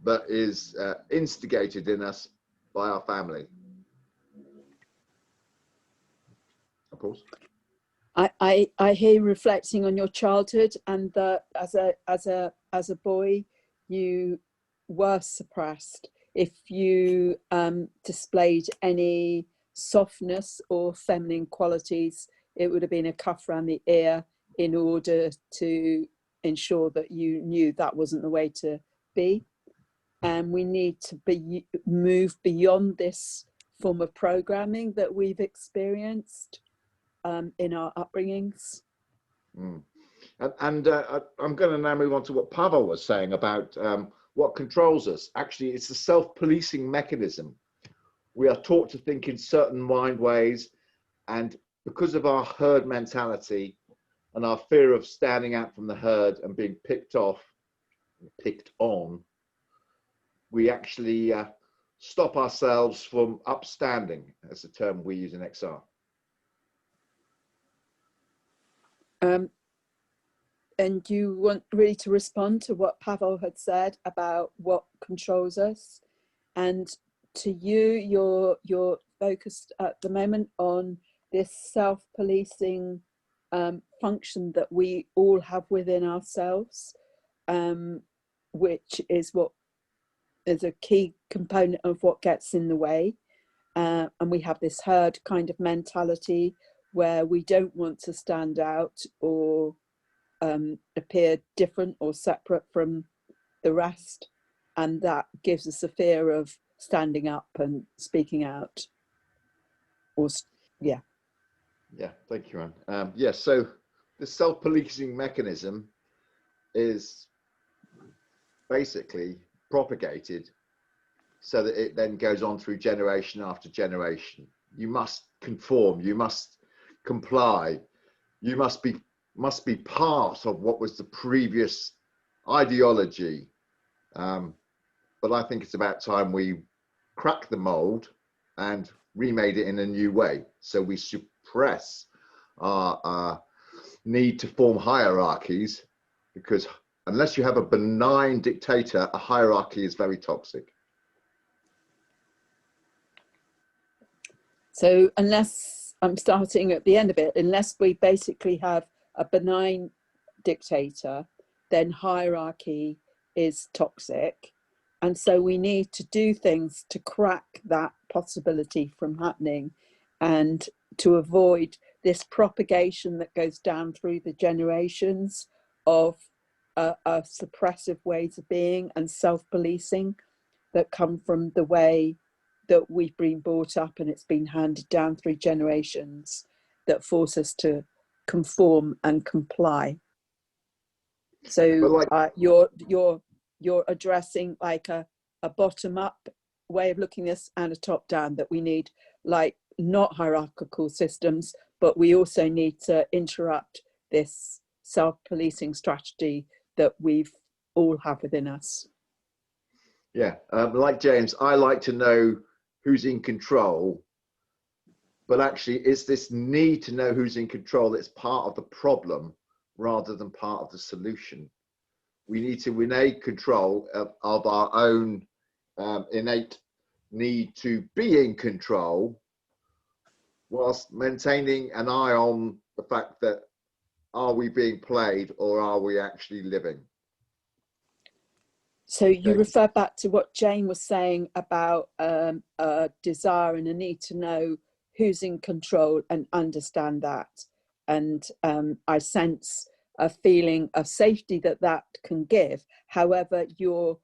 that is instigated in us by our family. Of course. I hear you reflecting on your childhood, and that as a boy you were suppressed. If you displayed any softness or feminine qualities, it would have been a cuff around the ear in order to ensure that you knew that wasn't the way to be. And we need to move beyond this form of programming that we've experienced in our upbringings. Mm. And I'm going to now move on to what Pavel was saying about what controls us. Actually, it's the self-policing mechanism. We are taught to think in certain mind ways, and because of our herd mentality and our fear of standing out from the herd and being picked on, we actually stop ourselves from upstanding, as the term we use in XR. And you want really to respond to what Pavel had said about what controls us. And to you, you're focused at the moment on this self-policing function that we all have within ourselves, which is what is a key component of what gets in the way. And we have this herd kind of mentality where we don't want to stand out or appear different or separate from the rest, and that gives us a fear of standing up and speaking out. Or yeah, thank you, Anne. Yes, so the self-policing mechanism is basically propagated so that it then goes on through generation after generation. You must conform, you must comply, you must be part of what was the previous ideology. But I think it's about time we crack the mold and remade it in a new way. So we suppress our need to form hierarchies, because unless you have a benign dictator, a hierarchy is very toxic. so unless I'm starting at the end of it, unless we basically have a benign dictator, then hierarchy is toxic. And so we need to do things to crack that possibility from happening and to avoid this propagation that goes down through the generations of suppressive ways of being and self-policing that come from the way that we've been brought up, and it's been handed down through generations, that force us to conform and comply. So you're addressing like a bottom-up way of looking at this and a top-down, that we need like not hierarchical systems, but we also need to interrupt this self-policing strategy that we've all have within us. Yeah, like James, I like to know who's in control, but actually it's this need to know who's in control that's part of the problem rather than part of the solution. We need to innate control of our own innate need to be in control, whilst maintaining an eye on the fact that, are we being played or are we actually living? So you refer back to what Jane was saying about a desire and a need to know who's in control and understand that. And I sense a feeling of safety that can give. However, you're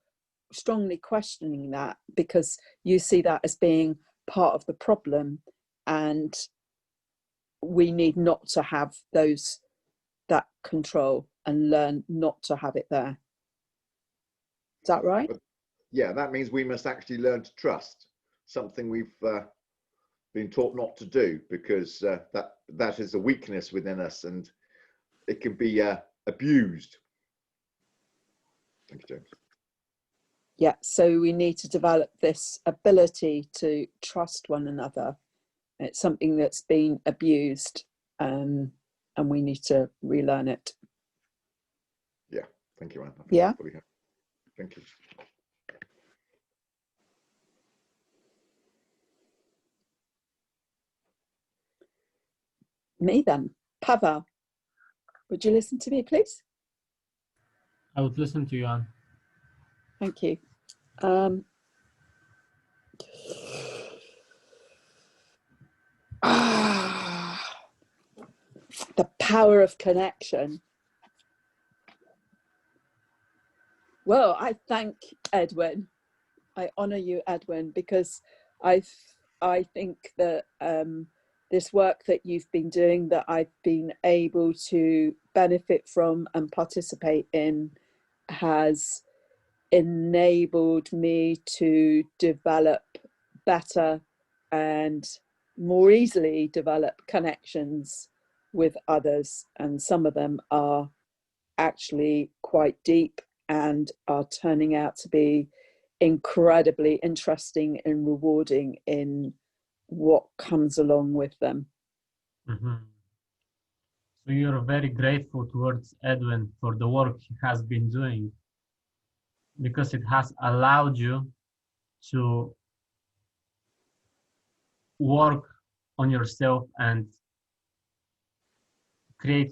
strongly questioning that because you see that as being part of the problem, and we need not to have that control and learn not to have it there. Is that right? Yeah, that means we must actually learn to trust, something we've been taught not to do, because that is a weakness within us and it can be abused. Thank you, James. Yeah, so we need to develop this ability to trust one another. It's something that's been abused, and we need to relearn it. Thank you, Anne. I think Yeah. fully have. Thank you. Me then. Pavel, would you listen to me, please? I would listen to you, Anne. Thank you. The power of connection. Well, I thank Edwin. I honor you, Edwin, because I think that this work that you've been doing, that I've been able to benefit from and participate in, has enabled me to develop better and more easily develop connections with others. And some of them are actually quite deep and are turning out to be incredibly interesting and rewarding in what comes along with them. Mm-hmm. So you're very grateful towards Edwin for the work he has been doing, because it has allowed you to work on yourself and create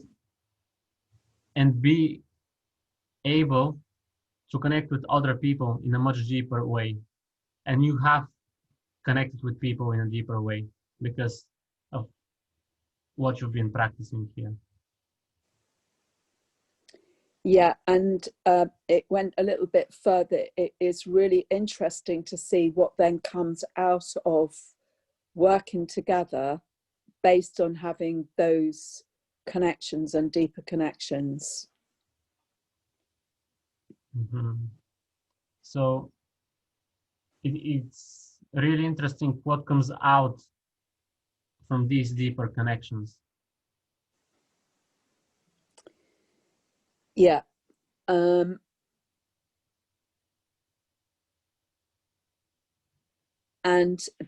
and be able to connect with other people in a much deeper way. And you have connected with people in a deeper way because of what you've been practicing here. Yeah, and it went a little bit further. It is really interesting to see what then comes out of working together based on having those connections and deeper connections. Mm-hmm. So it's really interesting what comes out from these deeper connections. Yeah. And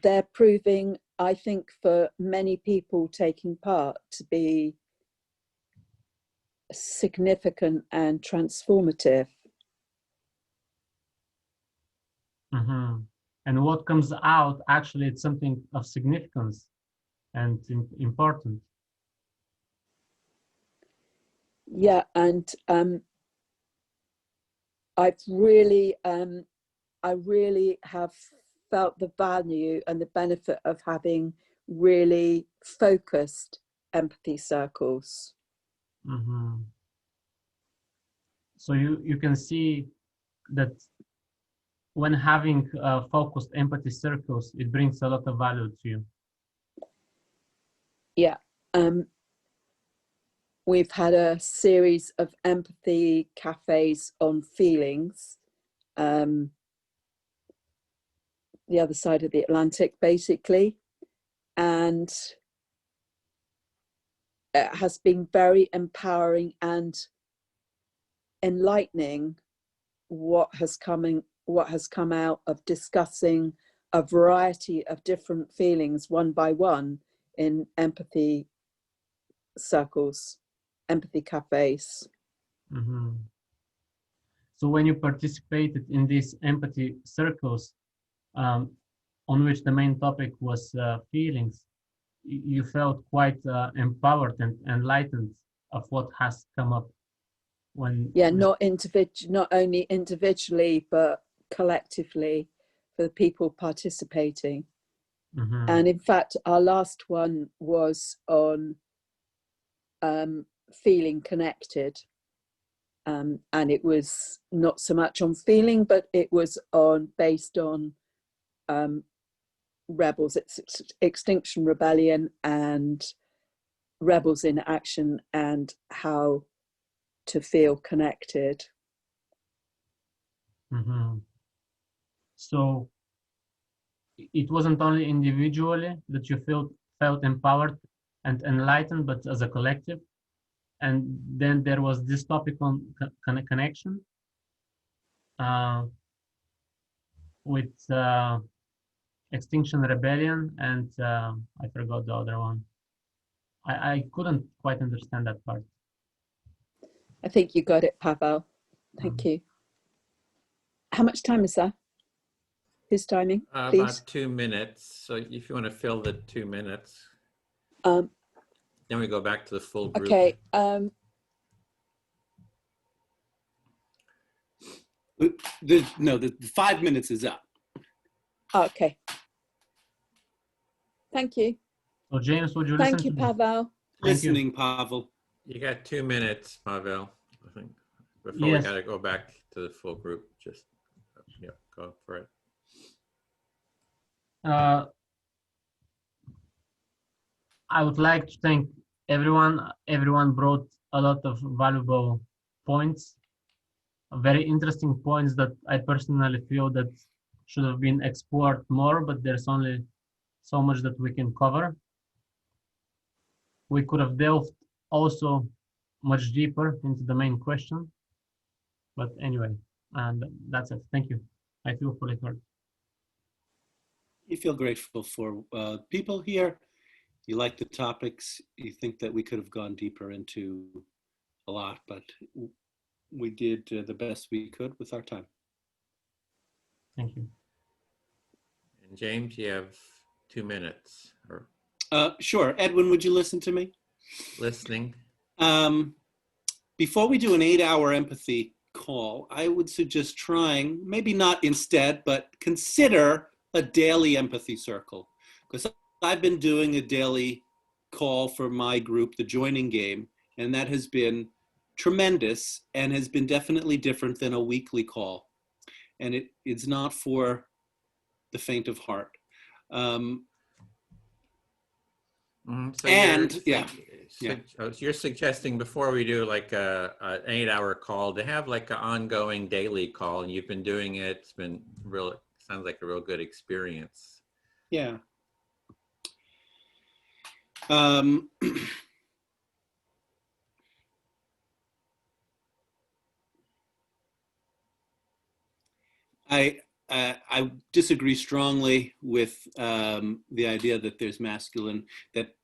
they're proving, I think, for many people taking part, to be significant and transformative. Mm-hmm. And what comes out, actually, it's something of significance and important. Yeah, and I really have felt the value and the benefit of having really focused empathy circles. Mm-hmm. So you can see that when having focused empathy circles, it brings a lot of value to you. Yeah. We've had a series of empathy cafes on feelings, the other side of the Atlantic, basically. And it has been very empowering and enlightening what has come out of discussing a variety of different feelings one by one in empathy circles, empathy cafes. Mm-hmm. So when you participated in these empathy circles, on which the main topic was feelings, you felt quite empowered and enlightened of what has come up when. Yeah, not only individually, but collectively for the people participating. Mm-hmm. And in fact, our last one was on feeling connected. And it was not so much on feeling, but it was based on rebels, Extinction Rebellion and rebels in action, and how to feel connected. Mm-hmm. So it wasn't only individually that you felt empowered and enlightened, but as a collective. And then there was this topic on connection with Extinction Rebellion, and I forgot the other one. I couldn't quite understand that part. I think you got it, Pavel. Thank you. How much time is there? Who's timing, please? About 2 minutes. So if you want to fill the 2 minutes, Um, then we go back to the full group. okay. The 5 minutes is up. Okay. Thank you. So James, would you listen Thank you, to me? Pavel. Listening, Pavel. You got 2 minutes, Pavel, I think, before we Yes. got to go back to the full group. Just, yeah, go for it. I would like to thank everyone. Everyone brought a lot of valuable points, very interesting points that I personally feel that should have been explored more, but there's only so much that we can cover. We could have delved also much deeper into the main question, but anyway, and that's it. Thank you. I feel fully heard. You feel grateful for people here. You like the topics. You think that we could have gone deeper into a lot, but we did the best we could with our time. Thank you. And James, you have 2 minutes. Or Sure. Edwin, would you listen to me? listening. Before we do an 8-hour empathy call, I would suggest trying, maybe not instead, but consider a daily empathy circle. Because I've been doing a daily call for my group, the Joining Game, and that has been tremendous and has been definitely different than a weekly call. And it's not for the faint of heart. So and you're suggesting before we do like an 8-hour call to have like an ongoing daily call, and you've been doing it. It's been real. Sounds like a real good experience. Yeah. I disagree strongly with the idea that there's masculine, that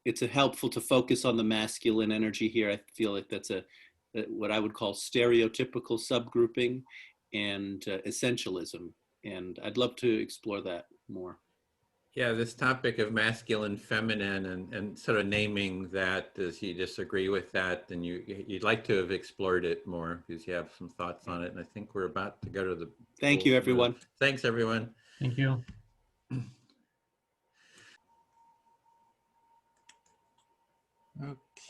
it's helpful to focus on the masculine energy here. I feel like that's what I would call stereotypical subgrouping and essentialism. And I'd love to explore that more. Yeah, this topic of masculine, feminine, and sort of naming that, does you disagree with that? And you'd like to have explored it more because you have some thoughts on it. And I think we're about to go to the. Thank you, everyone. Thanks, everyone. Thank you.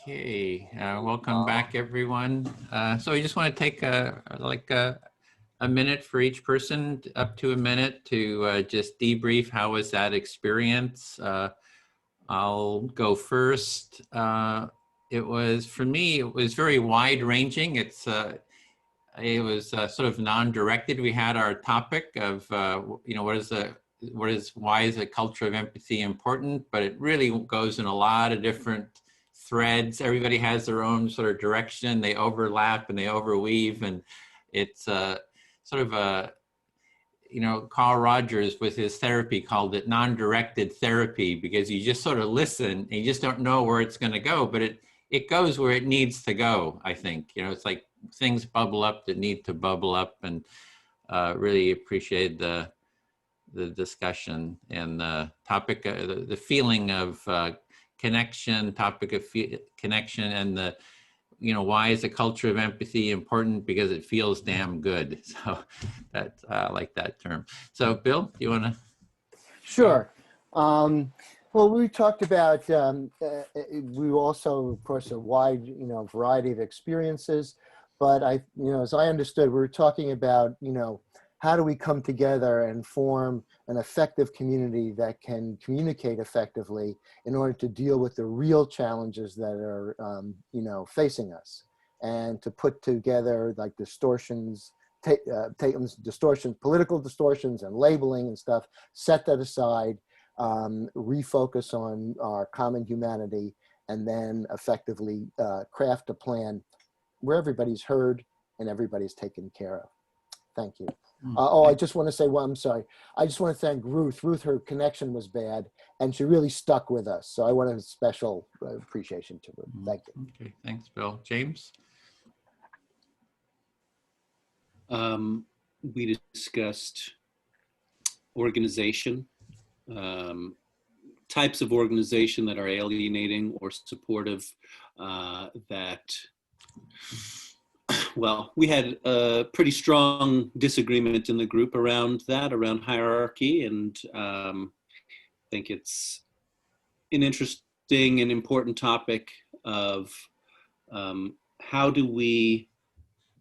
Okay, welcome back, everyone. So we just want to take a minute for each person, up to a minute, to just debrief how was that experience. I'll go first. It was, for me, it was very wide ranging. It was sort of non-directed. We had our topic of, why is a culture of empathy important? But it really goes in a lot of different threads. Everybody has their own sort of direction. They overlap and they overweave, and it's sort of a, Carl Rogers with his therapy called it non-directed therapy, because you just sort of listen and you just don't know where it's going to go, but it goes where it needs to go, I think. It's like things bubble up that need to bubble up, and really appreciate the discussion and the topic, the feeling of connection, topic of connection, and the, why is a culture of empathy important? Because it feels damn good. So that's, I like that term. So Bill, do you want to? Sure. Well, we talked about, we also, of course, a wide, variety of experiences, but as I understood, we were talking about, how do we come together and form an effective community that can communicate effectively in order to deal with the real challenges that are, facing us, and to put together like distortions, distortions, political distortions and labeling and stuff, set that aside, refocus on our common humanity, and then effectively craft a plan where everybody's heard and everybody's taken care of. Thank you. I just want to say, I'm sorry. I just want to thank Ruth. Ruth, her connection was bad, and she really stuck with us. So I want a special appreciation to Ruth. Thank you. Okay, thanks, Bill. James? We discussed organization, types of organization that are alienating or supportive, well, we had a pretty strong disagreement in the group around that, around hierarchy, and I think it's an interesting and important topic of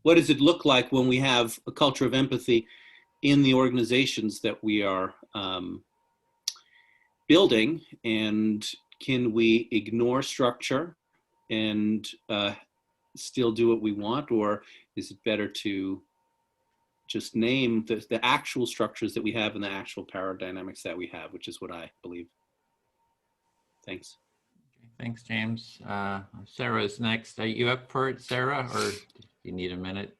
what does it look like when we have a culture of empathy in the organizations that we are building, and can we ignore structure and still do what we want, or is it better to just name the actual structures that we have and the actual power dynamics that we have, which is what I believe. Thanks. Thanks, James. Sarah's next. Are you up for it, Sarah, or do you need a minute?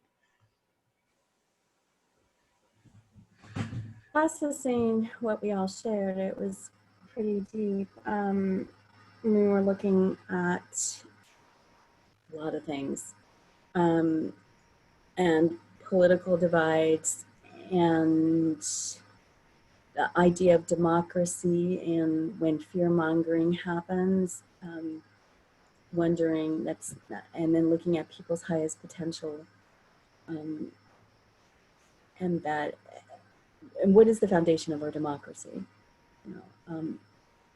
Processing what we all shared, it was pretty deep. We were looking at a lot of things, and political divides, and the idea of democracy, and when fear-mongering happens, wondering and then looking at people's highest potential, and what is the foundation of our democracy?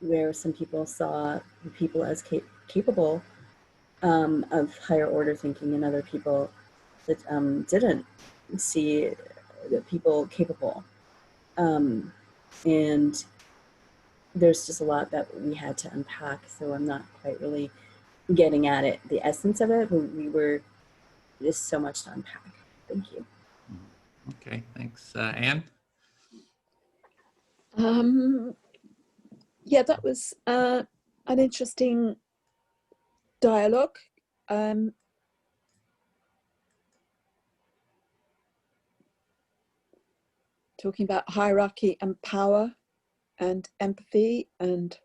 Where some people saw people as capable of higher order thinking, and other people that didn't see the people capable. And there's just a lot that we had to unpack, so I'm not quite really getting at it, the essence of it, but there's so much to unpack. Thank you. Okay, thanks. Anne? Yeah, that was an interesting dialogue. Talking about hierarchy and power and empathy and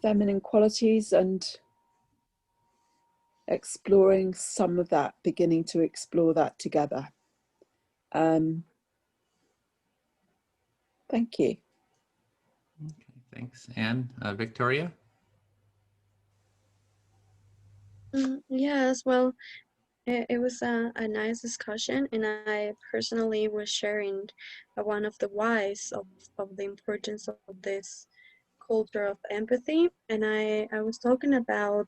feminine qualities, and exploring some of that, beginning to explore that together. Thank you. Okay, thanks, Anne. Victoria? Yes, well, it was a nice discussion, and I personally was sharing one of the whys of the importance of this culture of empathy, and I was talking about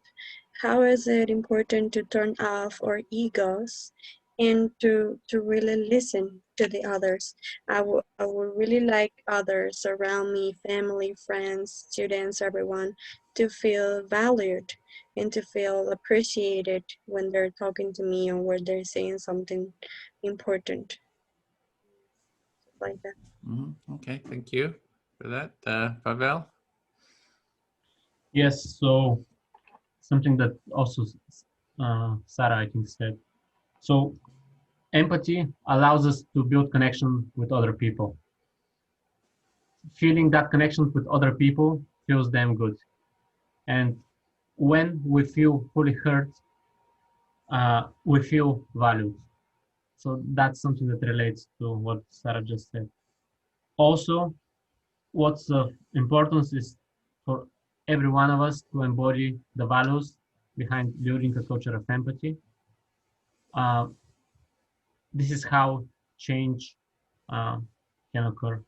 how is it important to turn off our egos and to really listen to the others. I would really like others around me, family, friends, students, everyone, to feel valued and to feel appreciated when they're talking to me or when they're saying something important. Like that. Okay, thank you for that. Pavel? Yes, so something that also Sarah, I think, said. So empathy allows us to build connection with other people. Feeling that connection with other people feels damn good. And when we feel fully heard, we feel valued. So that's something that relates to what Sarah just said. Also, what's of importance is for every one of us to embody the values behind building a culture of empathy. This is how change can occur.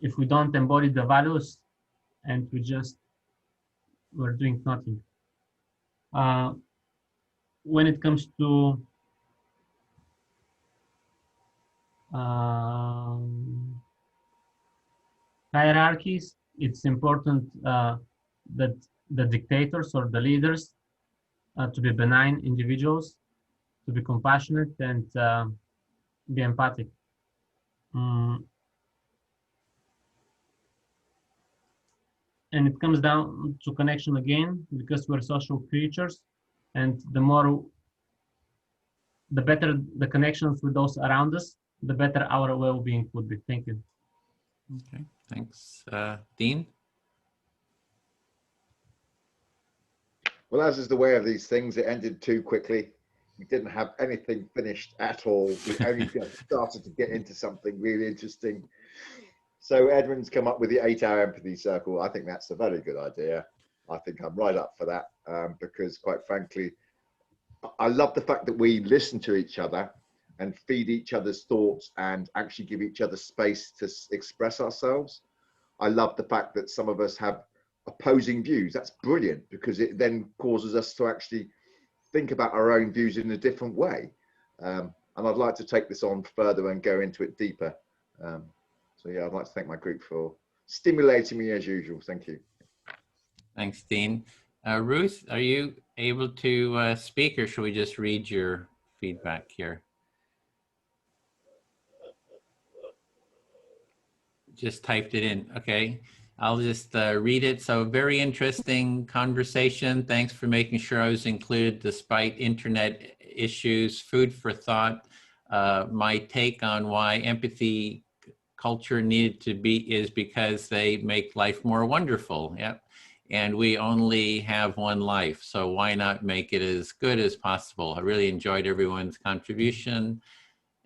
If we don't embody the values and we're doing nothing. When it comes to hierarchies, it's important that the dictators or the leaders to be benign individuals, to be compassionate, and be empathic. And it comes down to connection again, because we're social creatures, and the better the connections with those around us, the better our well-being would be. Thank you. Okay, thanks. Dean? Well, as is the way of these things, it ended too quickly. We didn't have anything finished at all. We only just started to get into something really interesting. So Edmund's come up with the 8-hour empathy circle. I think that's a very good idea. I think I'm right up for that because, quite frankly, I love the fact that we listen to each other and feed each other's thoughts and actually give each other space to express ourselves. I love the fact that some of us have opposing views. That's brilliant because it then causes us to actually think about our own views in a different way. And I'd like to take this on further and go into it deeper. So yeah, I'd like to thank my group for stimulating me as usual. Thank you. Thanks, Dean. Ruth, are you able to speak, or should we just read your feedback here? Just typed it in. Okay, I'll just read it. So, very interesting conversation. Thanks for making sure I was included despite internet issues. Food for thought. My take on why empathy culture needed to be is because they make life more wonderful. Yep. And we only have one life, so why not make it as good as possible? I really enjoyed everyone's contribution.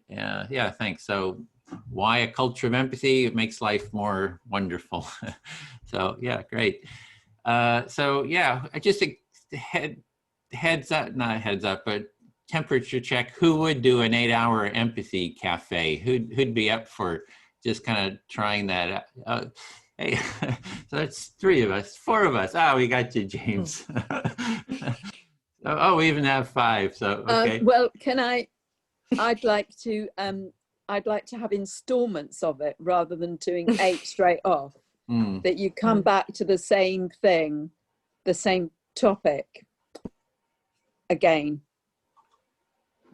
Yeah, thanks. So why a culture of empathy? It makes life more wonderful. So yeah, great. So yeah, I just heads up, not heads up, but temperature check. Who would do an 8-hour empathy cafe? Who'd be up for just kind of trying that out? Hey, so that's 3 of us, 4 of us. Oh, we got you, James. Oh, we even have 5. So okay. Well, I'd like to have installments of it rather than doing 8 straight off. That you come back to the same thing, the same topic again.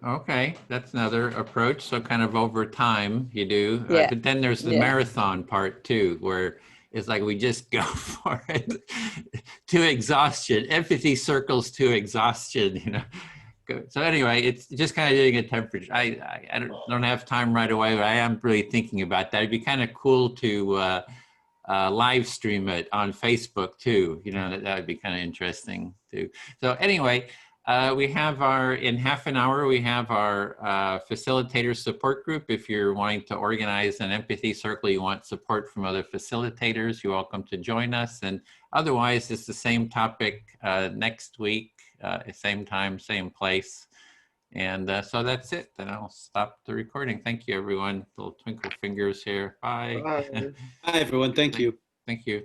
Okay, that's another approach. So kind of over time you do. Yeah. But then there's the marathon part too, where it's like we just go for it to exhaustion. Empathy circles to exhaustion, you know. So anyway, it's just kind of doing a temperature. I don't have time right away, but I am really thinking about that. It'd be kind of cool to live stream it on Facebook too. You know, that would be kind of interesting too. So anyway, we have in half an hour, we have our facilitator support group. If you're wanting to organize an empathy circle, you want support from other facilitators, you're welcome to join us. And otherwise, it's the same topic next week, same time, same place. And so that's it. Then I'll stop the recording. Thank you, everyone. Little twinkle fingers here. Bye. Bye. Hi, everyone. Thank you. Thank you.